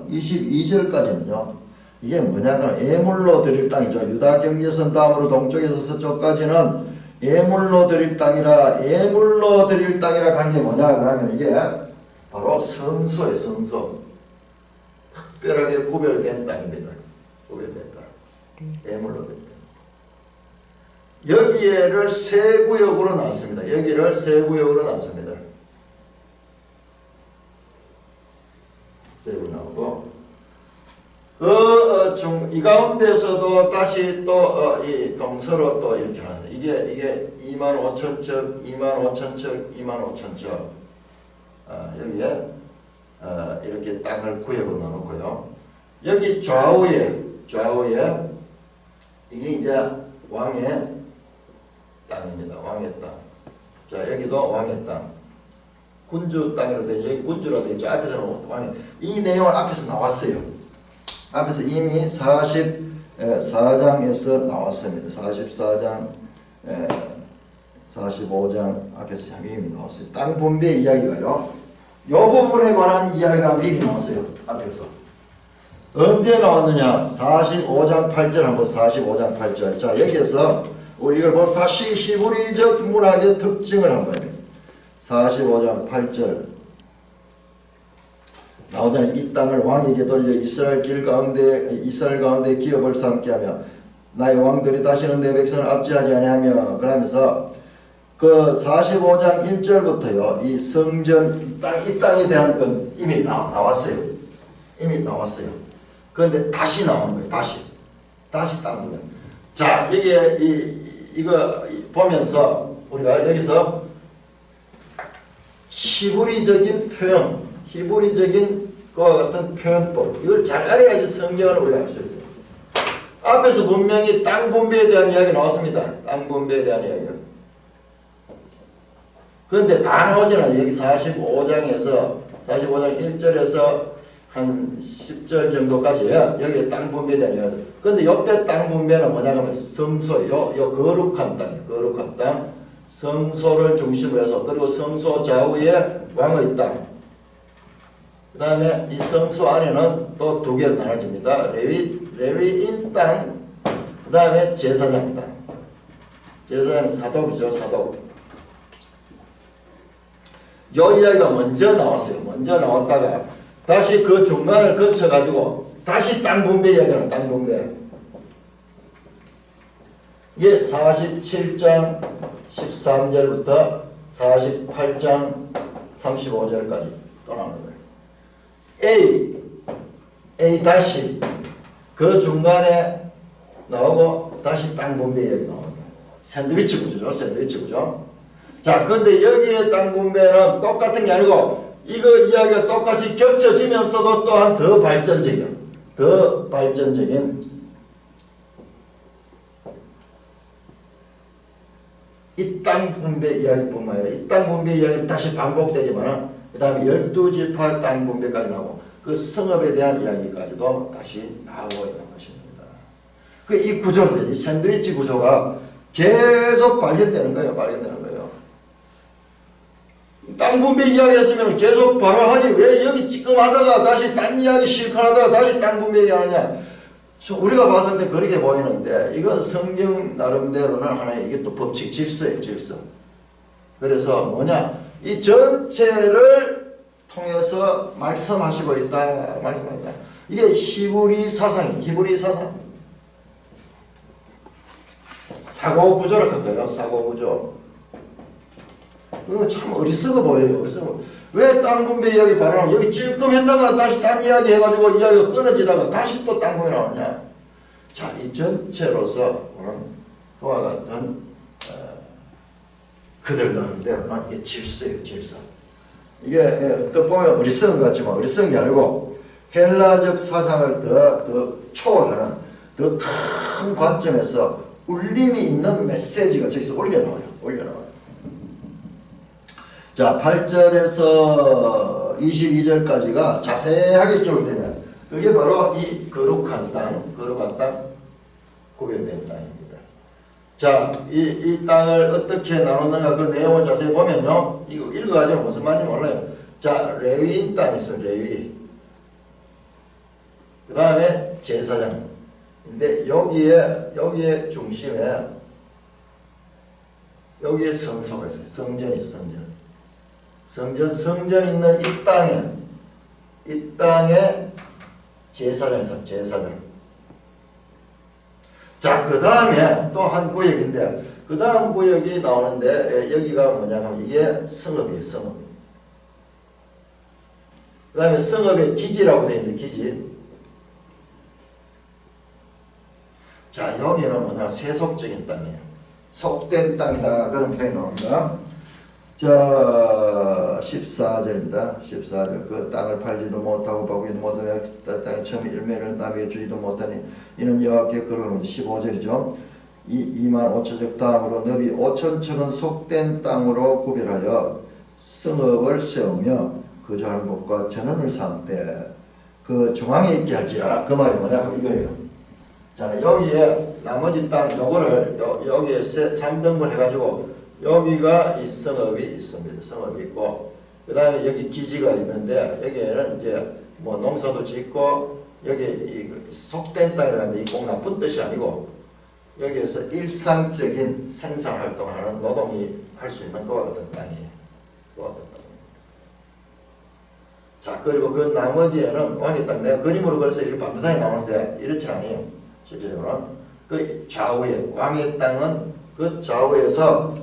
22절까지는요. 이게 뭐냐면 예물로 드릴 땅이죠. 유다 경계선 다음으로 동쪽에서 서쪽까지는 예물로 드릴 땅이라 가는 게 뭐냐 그러면 이게 바로 성소예요. 성소. 특별하게 구별된 땅입니다. 구별된 땅. 예물로 드릴 땅. 여기를 세 구역으로 나눴습니다. 세 구역 나오고 이 가운데서도 다시 또 이 동서로 또 이렇게 하는데 이게 25,000척, 25,000척, 25,000척 여기에 이렇게 땅을 구역으로 나눴고요. 여기 좌우에 이게 이제 왕의 땅입니다. 왕의 땅. 자 여기도 왕의 땅. 군주 땅이라고 되어 여기 군주라고 되어 있죠. 앞에서는 왕의 이 내용은 앞에서 나왔어요. 앞에서 이미 44장에서 나왔습니다. 44장, 45장 앞에서 이미 나왔어요. 땅 분배 이야기가요. 이 부분에 관한 이야기가 미리 나왔어요. 앞에서. 언제 나왔느냐? 45장 8절 한번 45장 8절. 자 여기에서 우리 이걸 보면 다시 히브리적 문학의 특징을 한번 해요. 45장 8절 나오잖아요. 이 땅을 왕에게 돌려 이스라엘 가운데 기업을 삼게 하며 나의 왕들이 다시는 내 백성을 압제하지 아니하며 그러면서 그 45장 1절부터요. 이 성전 이 땅에 대한 건 이미 나왔어요. 이미 나왔어요. 그런데 다시 나오는 거예요. 다시 땅 분배. 자, 여기에 이거 보면서 우리가 여기서 히브리적인 표현, 히브리적인 그와 같은 표현법, 이걸 잘 알아야지 성경을 우리가 알 수 있어요. 앞에서 분명히 땅 분배에 대한 이야기 나왔습니다. 땅 분배에 대한 이야기요. 그런데 다 나오잖아요. 여기 45장 1절에서 한 10절 정도까지야. 여기에 땅 분배에 대한 이야기. 그런데 역대 땅 분배는 뭐냐면 성소, 요 거룩한 땅이에요. 거룩한 땅. 성소를 중심으로 해서, 그리고 성소 좌우에 왕의 땅. 그 다음에 이 성소 안에는 또 두 개로 나눠집니다. 레위인 땅, 그 다음에 제사장 땅. 제사장 사독이죠, 사독. 요 이야기가 먼저 나왔어요. 먼저 나왔다가 다시 그 중간을 거쳐가지고 다시 땅 분배 이야기는 땅 분배. 이게 47장 13절부터 48장 35절까지 또 나오는 거예요. A 다시 그 중간에 나오고 다시 땅 분배 이야기 나오는 거예요. 샌드위치 구조죠. 샌드위치 구조. 자, 그런데 여기에 땅 분배는 똑같은 게 아니고 이거 이야기가 똑같이 겹쳐지면서도 또한 더 발전적인 이 땅 분배 이야기뿐만 아니라 이 땅 분배 이야기는 다시 반복되지만 그 다음에 12지파 땅 분배까지 나오고 그 성읍에 대한 이야기까지도 다시 나오고 있는 것입니다. 그 이 구조로 이 샌드위치 구조가 계속 발견되는 거예요. 땅 분배 이야기 했으면 계속 바로 하지. 왜 여기 지금 하다가 다시 땅 이야기 실컷 하다가 다시 땅 분배 이야기 하느냐. 우리가 봤을 때 그렇게 보이는데 이건 성경 나름대로는 하나의 이게 또 법칙 질서예요. 질서. 그래서 뭐냐. 이 전체를 통해서 말씀하시고 있다. 이게 히브리 사상. 사고 구조라고 할까요? 사고 구조. 그거 참 어리석어 보여요. 왜 땅 분배 이야기 바로 여기 찔끔 했다가 다시 딴 이야기 해가지고 이야기가 끊어지다가 다시 또 땅 분배 나오냐. 자, 이 전체로서 그와 같은 그들 나름대로는 이게 질서예요. 질서. 이게 또 보면 어리석은 것 같지만 어리석은 게 아니고 헬라적 사상을 더 초월하는 더 큰 관점에서 울림이 있는 메시지가 저기서 올려나와요. 자, 8절에서 22절까지가 자세하게 기록되면 그게 바로 이 거룩한 땅, 구별된 땅입니다. 자, 이 땅을 어떻게 나눴는가 그 내용을 자세히 보면요. 이거 읽어가지고 무슨 말인지 몰라요. 자, 레위인 땅이 있어요. 레위. 그 다음에 제사장. 근데 여기에 중심에 여기에 성소가 있어요. 성전이 있어요. 성전 있는 이 땅에 제사장이 있어요. 제사장. 자, 그 다음에 또 한 구역인데 그 다음 구역이 나오는데 여기가 뭐냐면 이게 성읍이에요. 성읍. 그 다음에 성읍의 기지라고 되어 있는데 기지. 자, 여기는 뭐냐 세속적인 땅이에요. 속된 땅이다. 그런 표현이 나옵니다. 자, 14절입니다. 14절. 그 땅을 팔지도 못하고 바꾸지도 못하며 땅의 처음 일매를 남에게 주지도 못하니 이는 여호와께 그러는 15절이죠. 이 25,000척 다음으로 너비 5,000척은 속된 땅으로 구별하여 성읍을 세우며 거주하는 곳과 전원을 삼되 그 중앙에 있게 할지라. 그 말이 뭐냐? 이거예요. 자, 여기에 나머지 땅 요거를 여기에 3등분 해가지고 여기가 이 성읍이 있습니다. 성읍이 있고 그 다음에 여기 기지가 있는데 여기에는 이제 뭐 농사도 짓고 여기 이 속된 땅이라는 게 꼭 나쁜 뜻이 아니고 여기에서 일상적인 생산활동을 하는 노동이 할 수 있는 그와 같은 땅이에요. 그와 같은 땅. 자, 그리고 그 나머지에는 왕의 땅, 내가 그림으로 그래서 이렇게 반듯하게 나오는데 이렇지 않아요. 실제로는 그 좌우에 왕의 땅은 그 좌우에서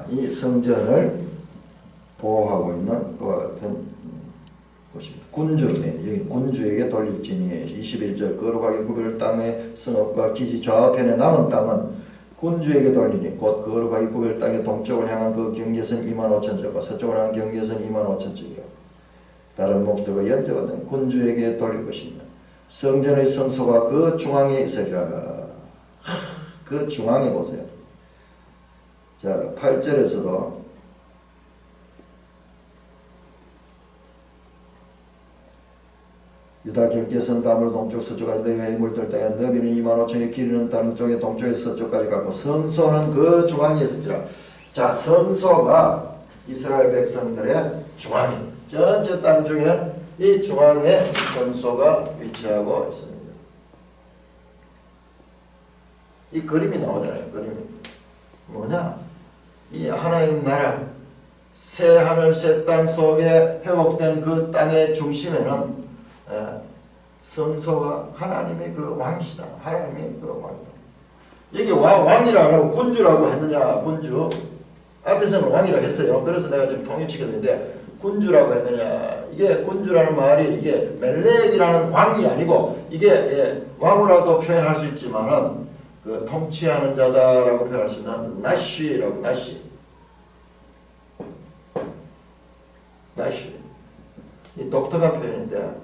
이 성전을 보호하고 있는 그와 같은 보십니다. 군주로 되니 여기 군주에게 돌릴지니 21절 거룩하게 구별 땅의 성읍과 기지 좌편에 남은 땅은 군주에게 돌리니 곧 거룩하게 구별 땅의 동쪽을 향한 그 경계선 25,000척과 서쪽을 향한 경계선 25,000척이라. 다른 목들과 연접하던 군주에게 돌릴 것이며 성전의 성소가 그 중앙에 있으리라. 그 중앙에 보세요. 자 8절에서도 유다 경계선 다음으로 동쪽 서쪽까지 너희의 물들 땅에 너비는 25,000의 길이는 다른 쪽에 동쪽에서 서쪽까지 갔고 성소는 그 중앙에 있으리라. 자 성소가 이스라엘 백성들의 중앙에 전체 땅 중에 이 중앙에 성소가 위치하고 있습니다. 이 그림이 나오잖아요. 그림이 뭐냐? 이 하나님 나라 새 하늘 새 땅 속에 회복된 그 땅의 중심에는 성소가 하나님의 그 왕이시다. 하나님의 그 왕이다. 여기 왕이라고 하고 군주라고 했느냐? 군주 앞에서는 왕이라고 했어요. 그래서 내가 지금 통일시켰는데 군주라고 했느냐? 이게 군주라는 말이 이게 멜렉이라는 왕이 아니고 이게 왕으로도 표현할 수 있지만은 그 통치하는 자다라고 표현할 수 있는 나시라고 나시. 이 독특한 표현인데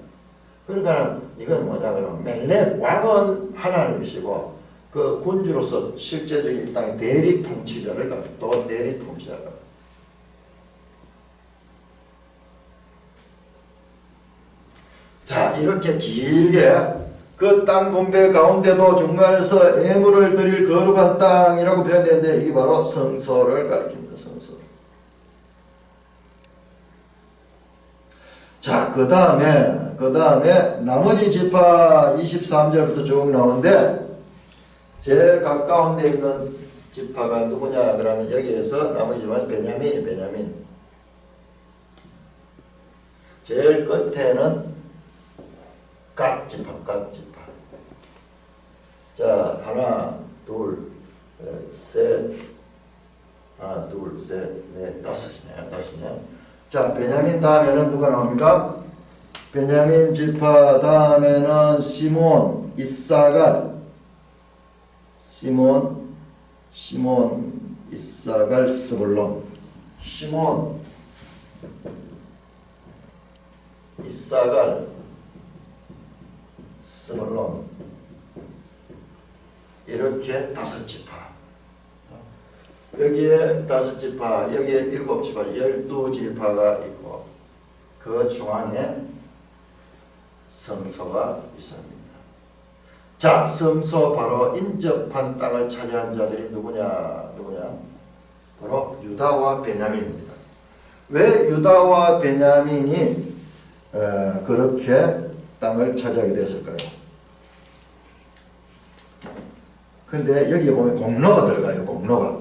그러니까 이건 뭐냐면 멜렉 왕은 하나님이시고 그 군주로서 실제적인 이 땅의 대리 통치자를 가지고 또 대리 통치자를 가지고 자 이렇게 길게 그 땅 분배 가운데도 중간에서 예물을 드릴 거룩한 땅이라고 표현되는데 이게 바로 성소를 가리킵니다. 성소. 자, 그 다음에 나머지 지파 23절부터 쭉 나오는데 제일 가까운 데 있는 지파가 누구냐 그러면 여기에서 나머지 지파는 베냐민. 제일 끝에는 갓 지파. 자, 하나, 둘, 셋, 넷, 다섯이네요. 자, 베냐민 다음에는 누가 나옵니까? 베냐민 지파 다음에는 시몬, 이사갈, 이사갈, 스불론, 시몬, 이사갈, 스불론 이렇게 5지파. 여기에 5지파, 여기에 7지파, 12지파가 있고 그 중앙에 성소가 있습니다. 자, 성소 바로 인접한 땅을 차지한 자들이 누구냐? 바로 유다와 베냐민입니다. 왜 유다와 베냐민이 그렇게 땅을 차지하게 됐을까요? 근데 여기 보면 공로가 들어가요. 공로가.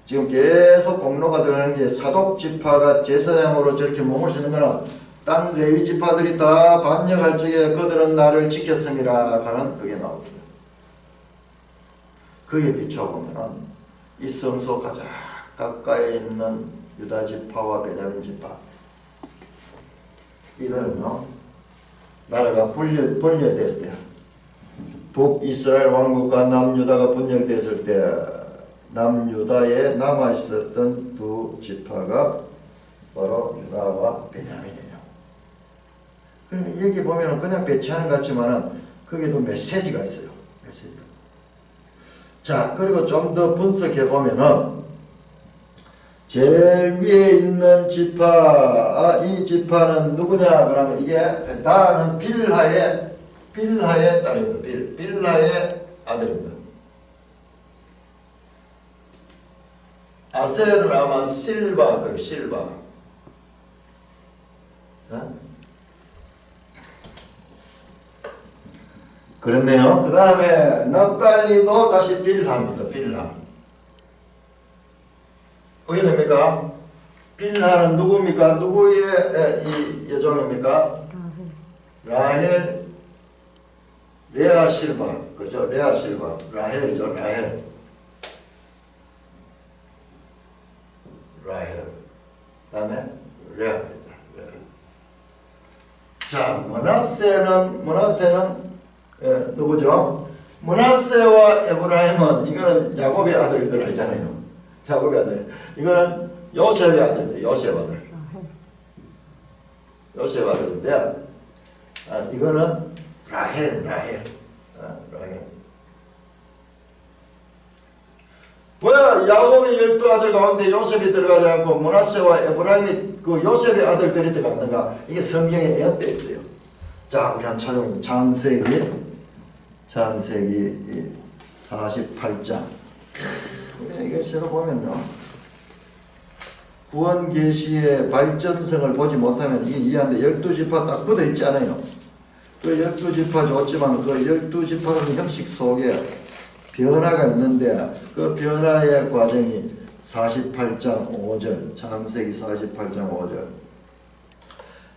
지금 계속 공로가 들어가는 게 사독 지파가 제사장으로 저렇게 머물 수 있는 거는 딴 레위 지파들이 다 반역할 적에 그들은 나를 지켰음이라 하는 그게 나옵니다. 그에 비춰보면은 이 성소 가장 가까이 있는 유다 지파와 베냐민 지파 이들은요 나라가 분열됐을 때 북이스라엘 왕국과 남유다가 분열됐을 때 남유다에 남아있었던 두 지파가 바로 유다와 베냐민이에요. 그러면 여기 보면 그냥 배치하는 것 같지만은 거기에도 메시지가 있어요. 메시지가. 자, 그리고 좀 더 분석해 보면은 제일 위에 있는 지파, 이 지파는 누구냐? 그러면 이게 다는 빌하의 딸입니다. 빌하의 아들입니다. 아셀은 아마 실바. 그렇네요. 그 다음에 납달리도 다시 빌하입니다. 빌하. 어떻게 됩니까? 빌하는 누구입니까? 누구의 이 여종입니까? 라헬, 레아 실바. 그죠? 레아 실바. 라헬이죠. 라헬. 그 다음에 레아입니다. 자, 므낫세는 누구죠? 므낫세와 에브라임은 이거는 야곱의 아들들 아니잖아요. 야곱의 아들. 이거는 요셉의 아들들, 요셉 아들. 요셉 아들인데, 이거는 라헬. 왜 야곱의 12아들 가운데 요셉이 들어가지 않고 므낫세와 에브라임이 그 요셉의 아들들이 들어갔는가? 이게 성경에 예언되어 있어요. 자, 우리 한번 찾아보면 창세기 48장. 우리 이거 새로 보면요, 구원 계시의 발전성을 보지 못하면 이게 이해하는데 12지파 딱 붙어 있지 않아요. 그 12지파 좋지만 그 12지파의 형식 속에 변화가 있는데 그 변화의 과정이 48장 5절, 창세기 48장 5절.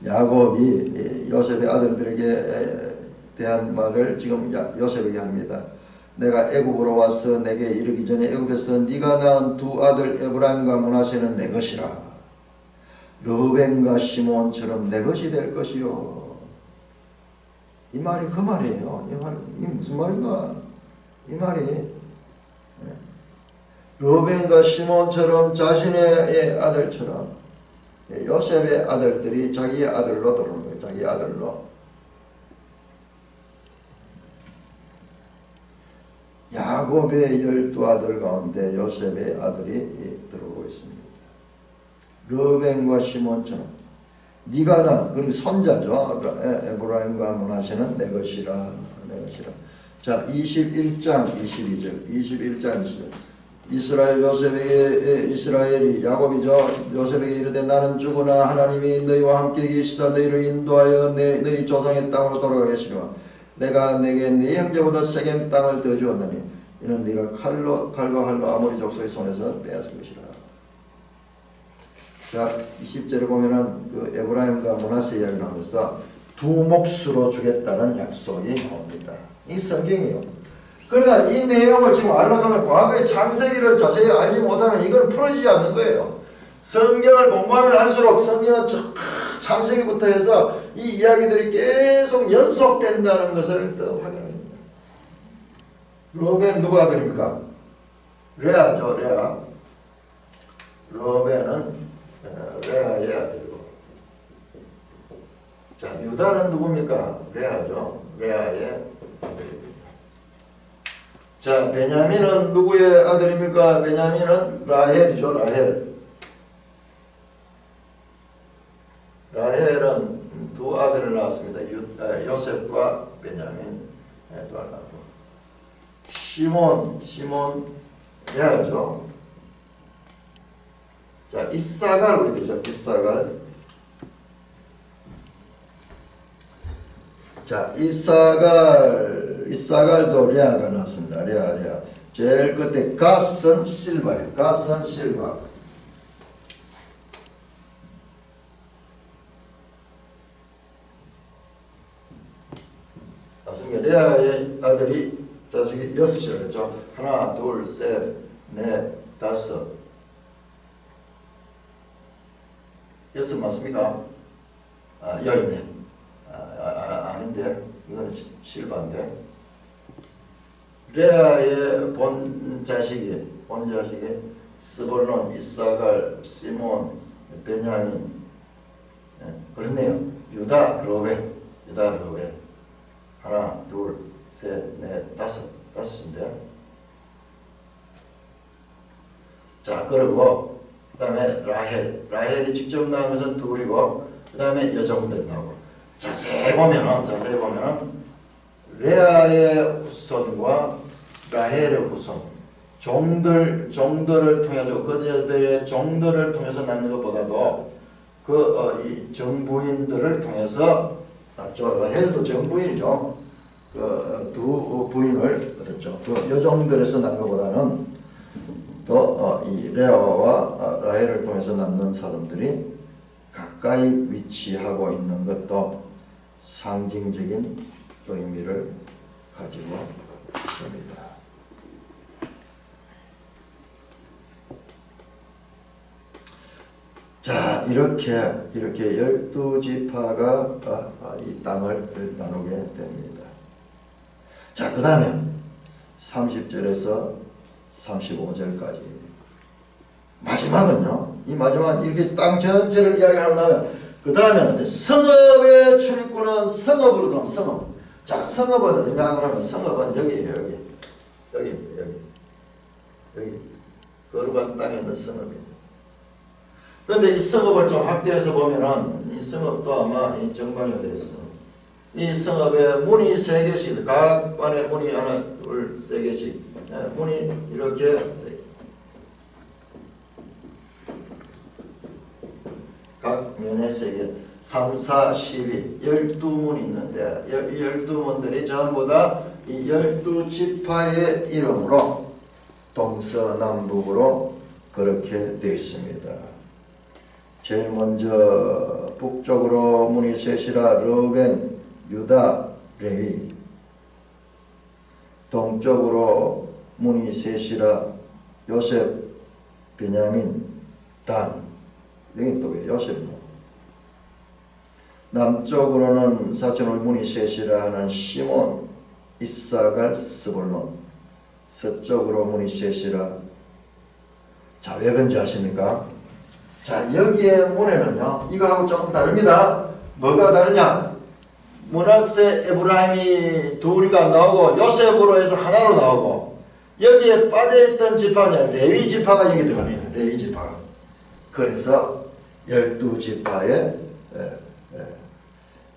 야곱이 요셉의 아들들에게 대한 말을 지금 요셉에게 합니다. 내가 애굽으로 와서 내게 이르기 전에 애굽에서 네가 낳은 두 아들 에브라임과 므낫세는 내 것이라. 르벤과 시몬처럼 내 것이 될 것이요. 이 말이 그 말이에요. 이 무슨 말인가? 이 말이 르벤과 시몬처럼 자신의 아들처럼 요셉의 아들들이 자기의 아들로 들어오는 거예요. 자기의 아들로. 야곱의 12아들 가운데 요셉의 아들이 들어오고 있습니다. 르벤과 시몬처럼 네가 낳은, 그리고 손자죠. 에브라임과 므낫세는 내 것이라. 자, 21장 22절. 이스라엘이 야곱이죠. 요셉에게 이르되 나는 죽으나 하나님이 너희와 함께 계시다 너희를 인도하여 너희 조상의 땅으로 돌아가게 하시리라. 내가 내게 네 형제보다 세겜 땅을 더 주었느니 이는 네가 칼과 활로 아모리 족속의 손에서 빼앗을 것이라. 자, 20절에 보면은 그 에브라임과 므낫세 이야기를 하면서 두 몫으로 주겠다는 약속이 나옵니다. 이 성경이에요. 그러니까 이 내용을 지금 알려고 하면 과거의 창세기를 자세히 알지 못하면 이건 풀어지지 않는 거예요. 성경을 공부하면 할수록 성경은 창세기부터 해서 이 이야기들이 계속 연속된다는 것을 또 확인합니다. 르벤 누구 아들입니까? 레아죠. 레아. 르벤은 레아의 아들이고, 자, 유다는 누굽니까? 레아죠. 레아의 아들입니다. 자, 베냐민은 누구의 아들입니까? 베냐민은 라헬이죠. 라헬은 두 아들을 낳았습니다. 요셉과 베냐민 두 아들 낳고, 시몬 레아죠. 자, 이사갈 우리 되죠. 자, 이사갈도 레아가 나왔습니다. 레아. 제일 끝에 갓은 실바예요. 맞습니다. 레아의 아들이 자식이 6이라고 했죠. 하나, 둘, 셋, 넷, 다섯. 6 맞습니까? 여있네. 아닌데, 이거는 실바인데. 레아의 본 자식이 스볼론, 이사갈, 시몬, 베냐민. 그렇네요. 유다, 르벤. 하나, 둘, 셋, 넷, 다섯인데. 자, 그리고 그 다음에 라헬이 직접 나온 것은 둘이고, 그 다음에 여종들 나오고. 자세히 보면은 레아의 후손과 라헬의 후손, 종들을 통해서, 그들의 종들을 통해서 낳는 것보다도 이 정부인들을 통해서 낳죠. 라헬도 정부인이죠. 두 부인을 얻었죠. 그 여종들에서 낳는 것보다는 또 이 레아와 라헬을 통해서 낳는 사람들이 가까이 위치하고 있는 것도 상징적인 의미를 가지고 있습니다. 자, 이렇게 12지파가 이 땅을 나누게 됩니다. 자, 그 다음에 30절에서 35절까지 마지막은요, 이 마지막은 이렇게 땅 전체를 이야기하고 나면 그 다음에는 성읍의 출입구는 성읍으로 들어가면 성읍. 자, 성읍은 얼마나 그러면 성읍은 여기에요. 여기 거룩한 땅에 있는 성읍이에요. 그런데 이 성읍을 좀 확대해서 보면은 이 성읍도 아마 이 정방이 되어 있어. 이 성읍에 문이 3개씩 있어. 각 반에 문이 하나, 둘, 3개씩. 문이 이렇게 각 면에 3개. 3, 4, 12, 12문이 있는데 이 12문들이 전부 다 이 12지파의 이름으로 동서남북으로 그렇게 되어 있습니다. 제일 먼저 북쪽으로 문이 셋이라 르벤, 유다, 레위. 동쪽으로 문이 셋이라 요셉, 베냐민, 단. 여기 또 왜 요셉이냐? 남쪽으로는 사촌의 문이 셋이라 하는 시몬, 이사갈, 스불론. 서쪽으로 문이 셋이라. 자, 왜 그런지 아십니까? 자, 여기에 문에는요, 이거하고 조금 다릅니다. 뭐가 다르냐? 므낫세, 에브라임이 둘이가 나오고 요셉으로 해서 하나로 나오고, 여기에 빠져있던 지파는 레위 지파가 여기 들어가네요. 레위 지파가. 그래서 12지파에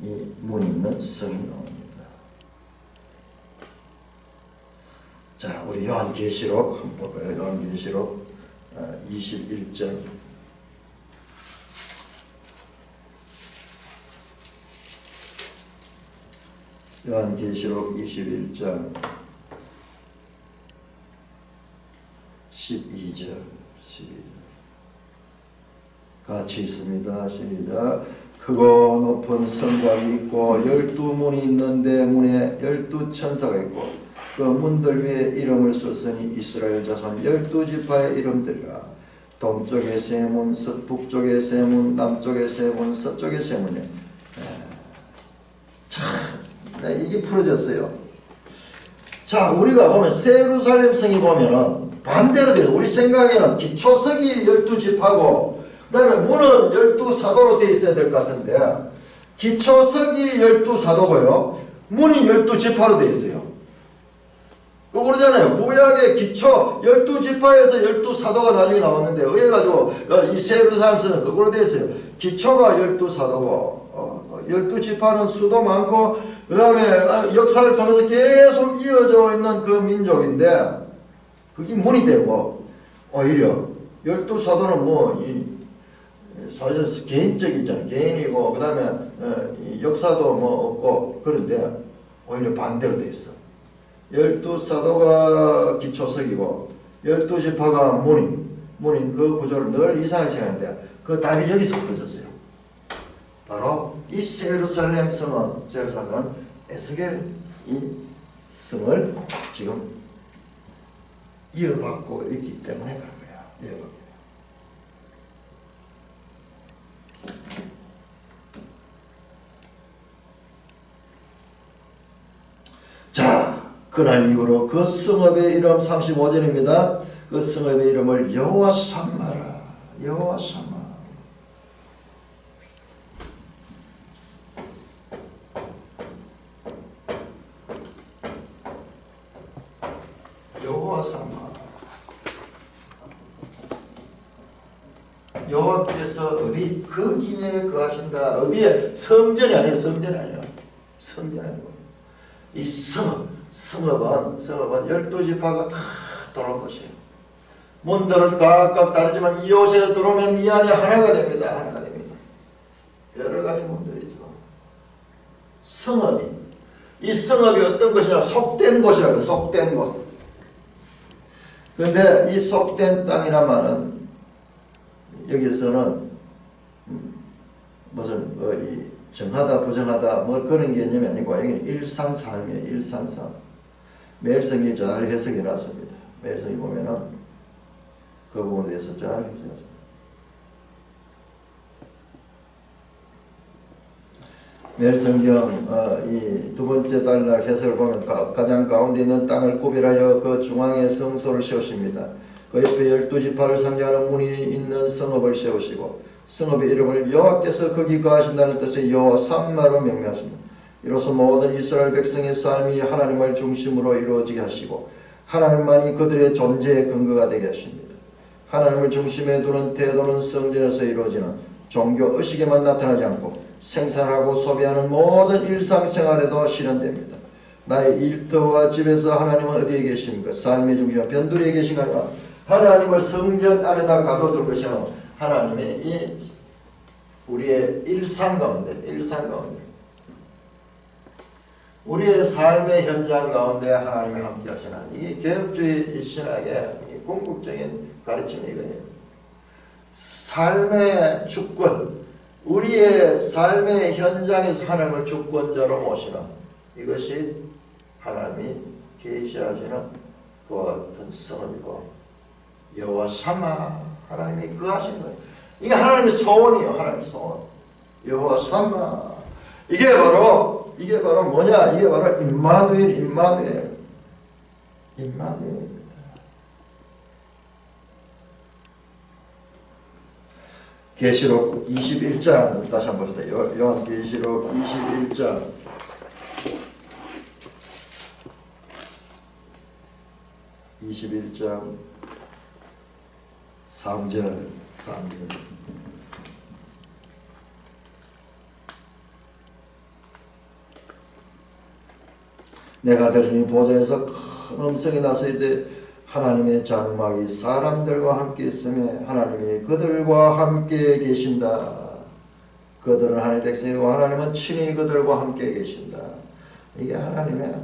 이 문 있는 성이 나옵니다. 자, 우리 요한계시록 한번 볼까요? 요한계시록 21장. 요한계시록 21장 12절 같이 있습니다. 시작. 크고 높은 성곽이 있고 12문이 있는데 문에 12천사가 있고 그 문들 위에 이름을 썼으니 이스라엘 자손 12지파의 이름들이라. 동쪽의 세 문, 북쪽의 세 문, 남쪽의 세 문, 서쪽의 세 문이요. 참, 이게 풀어졌어요. 자, 우리가 보면 세루살렘 성이 보면은 반대로 돼요. 우리 생각에는 기초석이 12지파고 그 다음에 문은 12사도로 되어 있어야 될 것 같은데 기초석이 12사도고요. 문이 12지파로 되어 있어요. 그러잖아요. 구약의 기초 12지파에서 12사도가 나중에 나왔는데 의해가지고 이 세루살렘은 그거로 되어 있어요. 기초가 12사도고 12지파는 수도 많고 그 다음에 역사를 통해서 계속 이어져 있는 그 민족인데 그게 문이 되고 오히려 12사도는 뭐 사실 개인적이잖아요. 개인이고 그 다음에 역사도 뭐 없고 그런데 오히려 반대로 되어 있어. 12사도가 기초석이고 12지파가 문인 그 구조를 늘 이상하게 생각하는데 그 답이 여기서 풀어졌어요. 바로 이 세루살렘 성은 에스겔 이 성을 지금 이어받고 있기 때문에 그런 거야. 이어받고. 자, 그날 이후로 그 성읍의 이름 35절입니다. 그 성읍의 이름을 여호와 삼마라. 여호와 삼마. 여호와 삼마. 여호와께서 어디 거기에 거하신다. 어디에 성전이 아니에요. 성전이 아니에요. 성전이 아니고 이 성읍은 12지파가 다 돌아온 것이에요. 문들은 각각 다르지만 이곳에 들어오면 이 안에 하나가 됩니다. 하나가 됩니다. 여러 가지 문들이죠. 성읍이 이 성읍이 어떤 것이냐 속된 곳이라고. 속된 곳. 그런데 이 속된 땅이란 말은 여기서는 무슨 이 정하다 부정하다 뭐 그런 개념이 아니고 여기는 일상삶이에요. 일상삶. 매일성이 잘 해석해 놨습니다. 매일성이 보면은 그 부분에 대해서 잘 해석해 놨습니다. 멜성경 이 두 번째 단락 해설을 보면 가장 가운데 있는 땅을 구별하여 그 중앙에 성소를 세우십니다. 그 옆에 12지파를 상징하는 문이 있는 성읍을 세우시고 성읍의 이름을 여호와께서 거기 거하신다는 뜻의 여호와 삼마로 명명하십니다. 이로써 모든 이스라엘 백성의 삶이 하나님을 중심으로 이루어지게 하시고 하나님만이 그들의 존재의 근거가 되게 하십니다. 하나님을 중심에 두는 태도는 성전에서 이루어지는 종교 의식에만 나타나지 않고 생산하고 소비하는 모든 일상생활에도 실현됩니다. 나의 일터와 집에서 하나님은 어디에 계십니까? 삶의 중심은 변두리에 계신가? 하나님을 성전 안에다 가둬둘 것이 아니라 하나님이 이 우리의 일상 가운데 우리의 삶의 현장 가운데 하나님이 함께 하시는 이 개혁주의 신학의 궁극적인 가르침이 이거예요. 삶의 주권, 우리의 삶의 현장에서 하나님을 주권자로 모시는 이것이 하나님이 계시하시는 그와 같은 성읍이고 여호와 샴마 하나님이 거하시는 거예요. 이게 하나님의 소원이에요. 하나님의 소원. 여호와 샴마. 이게 바로 뭐냐? 이게 바로 임마누엘입니다. 계시록 21장 다시 한번 봅시다. 요한계시록 21장 3절 내가 들으니 보좌에서 큰 음성이 나서이되 하나님의 장막이 사람들과 함께 있으며 하나님이 그들과 함께 계신다. 그들은 하나님의 백성이고 하나님은 친히 그들과 함께 계신다. 이게 하나님의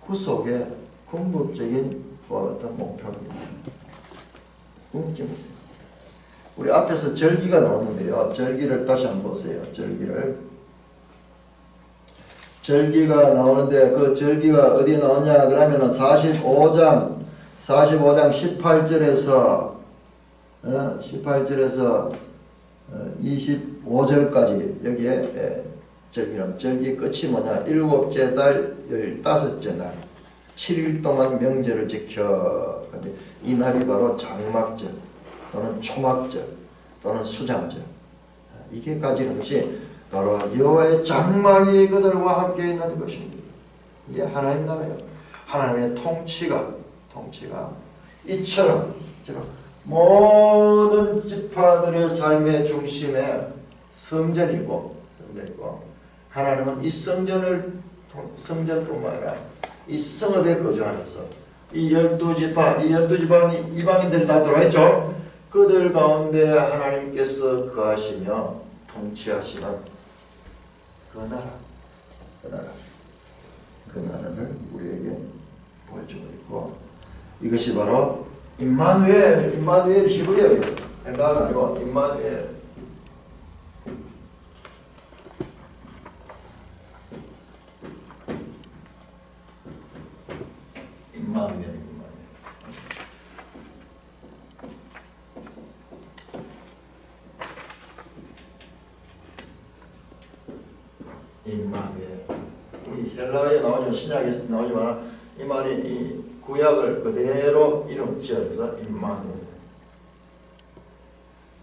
구속의 궁극적인 그와 같은 목표입니다. 우리 앞에서 절기가 나왔는데요. 절기를 다시 한번 보세요. 절기가 나오는데 그 절기가 어디에 나오냐 그러면은 45장 18절에서 25절까지 여기에 절기 끝이 뭐냐 7째 달 15째 날 7일 동안 명절을 지켜. 이 날이 바로 장막절 또는 초막절 또는 수장절. 이게 가지는 것이 바로 여호와의 장막이 그들과 함께 있는 것입니다. 이게 하나님 나라예요. 하나님의 통치가 이처럼 모든 지파들의 삶의 중심에 성전이고 하나님은 이 성전뿐만 아니라 이 성읍에 거주하면서 이 12지파는 이방인들이 다 들어있죠. 그들 가운데 하나님께서 거하시며 통치하시는 그 나라를 우리에게 보여주고 있고 이것이 바로 임마누엘 히브리어예요. 헬라어가 아니고 임마누엘. 임마누엘. 이 헬라어에 나오지만 신약에 나오지만 이 말이 이 구약을 그대로 이름 지어서 임마누엘.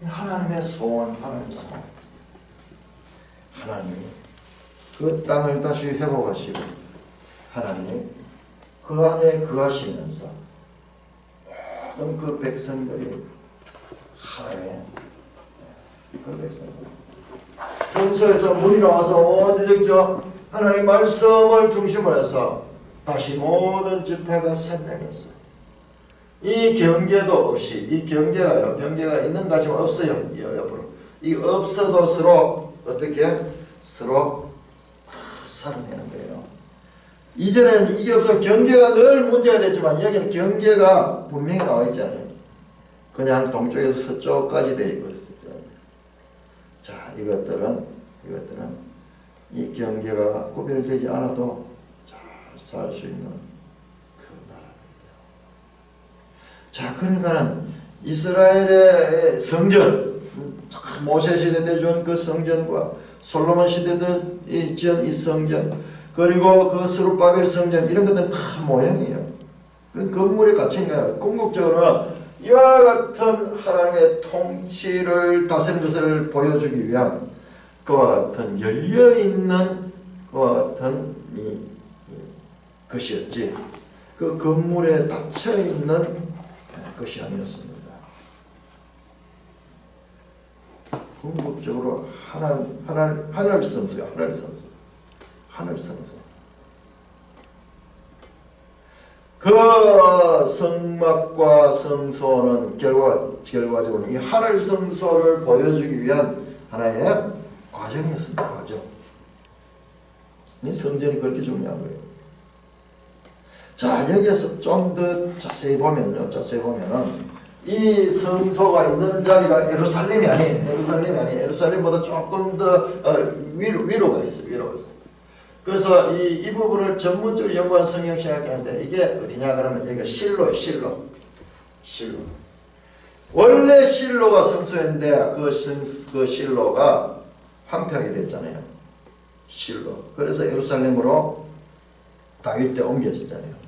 하나님의 소원, 하나님이 그 땅을 다시 회복하시고 하나님 그 안에 거하시면서 모든 그 백성들이 하나님의 그 백성들 성소에서 물이 나와서 어디적죠? 하나님의 말씀을 중심으로 해서 다시 모든 지파가 생명했어요. 이 경계도 없이 이 경계가 있는 것처럼 없어요. 옆으로 이 없어도 서로 어떻게 서로 살아내는 거예요. 이전에는 이게 없어 경계가 늘 문제가 됐지만 여기는 경계가 분명히 나와 있잖아요. 그냥 동쪽에서 서쪽까지 되어 있거든요. 자, 이것들은 이 경계가 구별되지 않아도 잘 살 수 있는 그 나라입니다. 자, 그러니까는 이스라엘의 성전, 모세 시대 때 준 그 성전과 솔로몬 시대 때 지은 이 성전, 그리고 그 스룹바벨 성전, 이런 것들은 큰 모형이에요. 그 건물에 갇힌 거예요. 궁극적으로 이와 같은 하나님의 통치를 다스리는 것을 보여주기 위한 그와 같은 열려있는 그와 같은 것이었지, 그 건물에 닫혀있는 것이 아니었습니다. 궁극적으로 하늘 성소야. 하늘 성소. 그 성막과 성소는 결과적으로 이 하늘 성소를 보여주기 위한 하나의 과정이었습니다. 과정. 이 성전이 그렇게 중요한 거예요. 자, 여기에서 좀 더 자세히 보면은 이 성소가 있는 자리가 예루살렘이 아니에요. 예루살렘보다 조금 더 위로가 있어요. 그래서 이 부분을 전문적으로 연구한 성경신학자인데, 이게 어디냐 그러면 여기가 실로예요. 실로. 원래 실로가 성소인데 그 실로가 황폐하게 됐잖아요. 실로. 그래서 예루살렘으로 다윗 때 옮겨졌잖아요.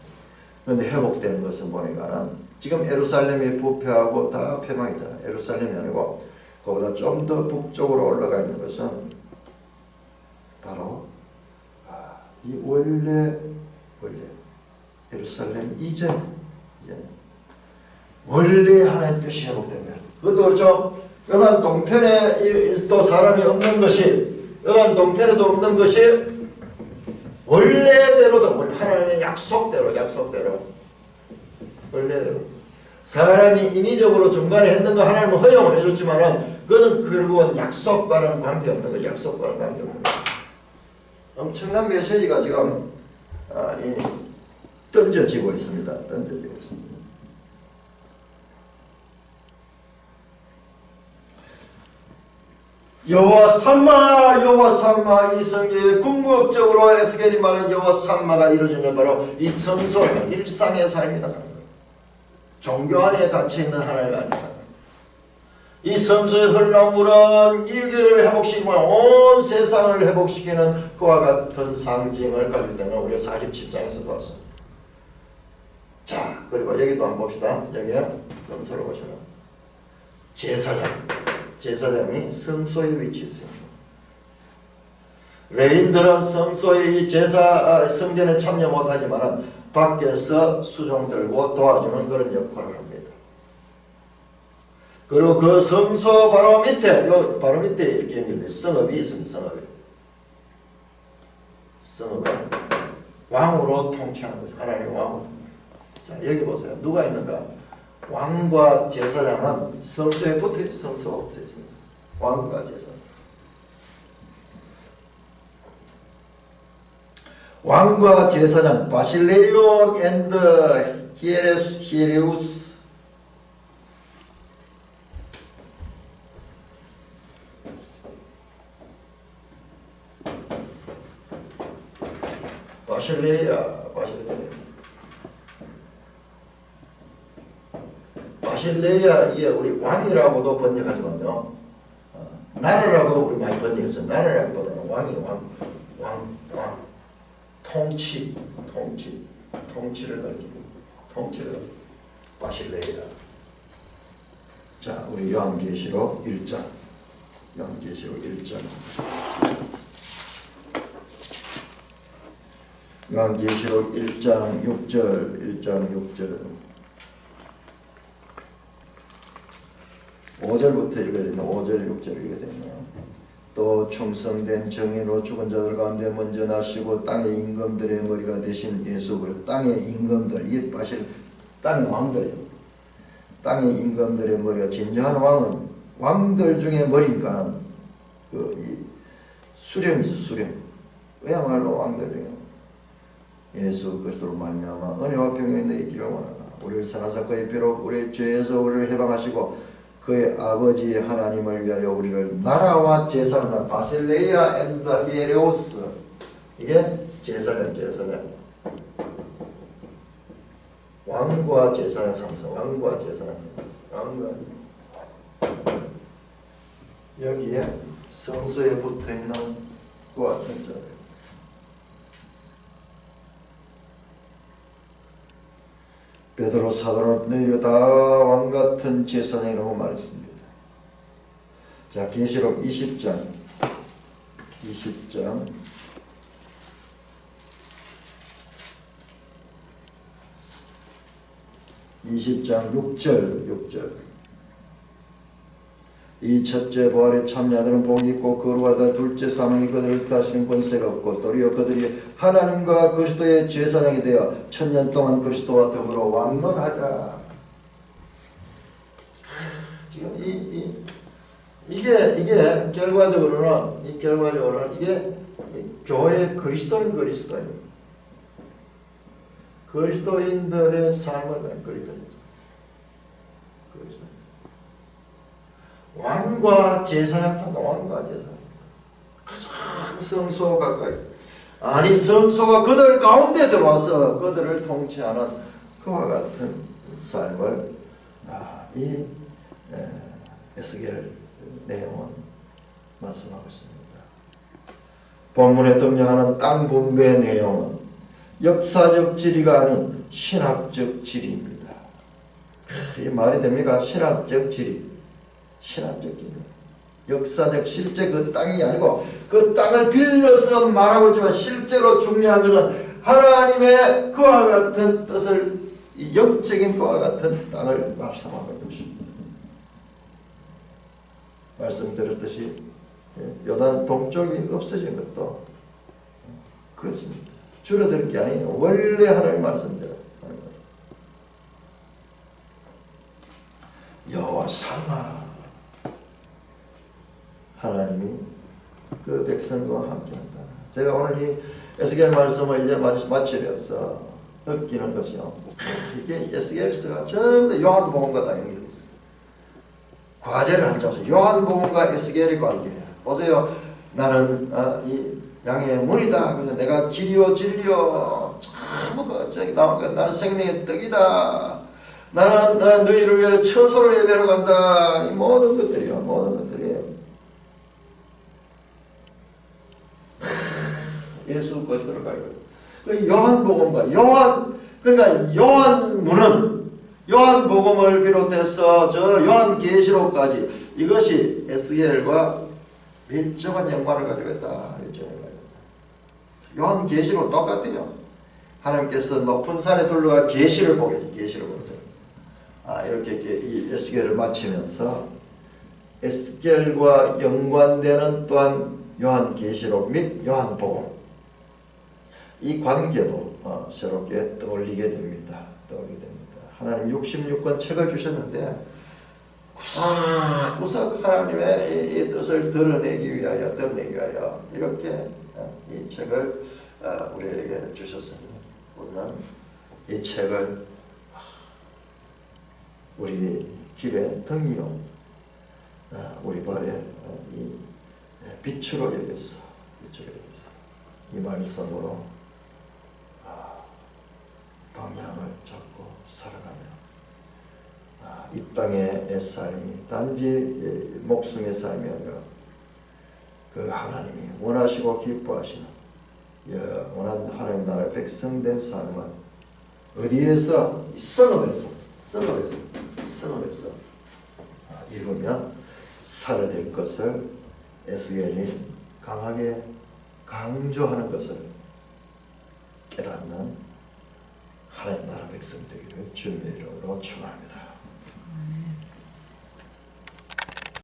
그런데 회복되는 것은 보니까는 지금 예루살렘이 부패하고 다 폐망이잖아요. 예루살렘이 아니고 그보다 좀 더 북쪽으로 올라가 있는 것은 바로 이 원래 예루살렘 이전 원래 하나님 뜻이 회복된 거예요. 그것도 그렇죠. 여간 동편에 또 사람이 없는 것이, 여간 동편에도 없는 것이 원래대로도 하나님의 약속대로 원래대로 사람이 인위적으로 중간에 했는 거 하나님은 허용을 해줬지만은 그것은 결국은 약속과는 관계없는 거. 엄청난 메시지가 지금 던져지고 있습니다. 여호와 삼마 이 성경에 궁극적으로 에스겔이 말하는 여호와 삼마가 이루어진 건 바로 이 성소예요. 일상의 삶이다. 종교 안에 갇혀있는 하나님 아닙니다. 이 성소의 흘러나온 물은 일교를 회복시키고 온 세상을 회복시키는 그와 같은 상징을 가지고 있는 걸 우리가 47장에서 봤어. 자, 그리고 여기도 한번 봅시다. 여기에 검소로 보시면 제사장이 성소에 위치해 있어요. 레인들은 성소의 이 성전에 참여 못하지만 밖에서 수종 들고 도와주는 그런 역할을 합니다. 그리고 그 성소 바로 밑에 이렇게 연결돼 성읍이 있습니다. 성읍은 왕으로 통치하는 거죠. 하나님의 왕으로. 자, 여기 보세요. 누가 있는가? 왕과 제사장은 성소에 붙어있습니다. 성소가 붙어있습니다. 왕과 제사장. 왕과 제사장 바실레이온 앤드 히에레우스 바실레야 이게 우리 왕이라고도 번역하지만요, 나라라고 우리 많이 번역했어요. 나라라기보다는 왕이 왕 통치를 가리키고 바실레야. 자, 우리 요한계시록 1장 요한계시록 1장 6절 5절부터 읽어야 되나? 5절 6절 읽어야 되네요. 또 충성된 정의로 죽은 자들 가운데 먼저 나시고 땅의 임금들의 머리가 되신 예수 그리스도. 땅의 임금들, 이 사실 땅의 왕들이에요. 땅의 임금들의 머리가, 진정한 왕은 왕들 중에 머리니까 이 수령이죠. 수령. 그야말로 왕들 중에 예수 그리스도로 말미암아 은혜와 평강이 너희 있기를 원하나. 우리를 사랑하사 그의 피로 우리의 죄에서 우리를 해방하시고 그의 아버지 하나님을 위하여 우리를 나라와 제사장, 바실레야 앤드 히에레오스. 이게 제사장. 왕과 제사장 삼성. 여기에 성소에 붙어있는 그와 같은 자들. 베드로 사도는 너희가 다 왕같은 제사장이라고 말했습니다. 자, 계시록 20장 6절 이 첫째 부활에 참여하는 복이 있고 거룩하다. 둘째 사망이 그들을 다스리는 권세가 없고 도리어 그들이 하나님과 그리스도의 제사장이 되어 천년 동안 그리스도와 더불어 왕노하리라. 지금 이게 결과적으로는 이게 교회 그리스도인들의 삶을 그리스도인. 왕과 제사장 산다. 왕과 제사장 가장 성소 가까이, 아니 성소가 그들 가운데 들어와서 그들을 통치하는 그와 같은 삶을 이 에스겔 내용은 말씀하고 있습니다. 본문에 등장하는 땅 분배의 내용은 역사적 지리가 아닌 신학적 지리입니다. 이 말이 됩니까? 신학적 지리. 역사적 실제 그 땅이 아니고 그 땅을 빌려서 말하고 있지만 실제로 중요한 것은 하나님의 그와 같은 뜻을, 이 영적인 그와 같은 땅을 말씀하고 있는 것입니다. 말씀드렸듯이 요단 동쪽이 없어진 것도 그렇습니다. 줄어들 게 아니에요. 원래 하나님 말씀대로 여호와 삼아, 하나님이 그 백성과 함께한다. 제가 오늘 이 에스겔 말씀을 이제 마치면서 느끼는 것이요, 이게 에스겔서가 전부 다 요한복음과 다 연결돼 있어요. 과제를 하자면서 요한복음과 에스겔의 관계예요. 보세요. 나는 이 양의 문이다. 그래서 내가 길이요 진리요 전부 저기 나온 거. 나는 생명의 떡이다. 나는 너희를 위해 처소를 예배하러 간다. 이 모든 것들이요, 모든 것들이에요. 예수 그리스도를 가리고 그 요한복음과 그러니까 요한문은 요한복음을 비롯해서 저 요한계시록까지 이것이 에스겔과 밀접한 연관을 가지고 있다. 요한계시록 똑같아요. 하나님께서 높은 산에 둘러가 계시를 보게 돼. 계시를 보게 돼. 이렇게 이 에스겔을 마치면서 에스겔과 연관되는 또한 요한계시록 및 요한복음, 이 관계도 새롭게 떠올리게 됩니다. 하나님 66권 책을 주셨는데 구석구석 하나님의 이 뜻을 드러내기 위하여 이렇게 이 책을 우리에게 주셨습니다. 우리는 이 책을 우리 길의 등이요, 우리 발의 이 빛으로 여겼어. 이 말씀으로 방향을 잡고 살아가며 이 땅의 삶이 단지 목숨의 삶이 아니라 그 하나님이 원하시고 기뻐하시는 영원한 하나님 나라의 백성된 삶을 어디에서? 성읍에서 이루면 살아야 될 것을 에스겔이 강하게 강조하는 것을 깨닫는 하나님 나라 백성 되기를 주님의 이름으로 축원합니다.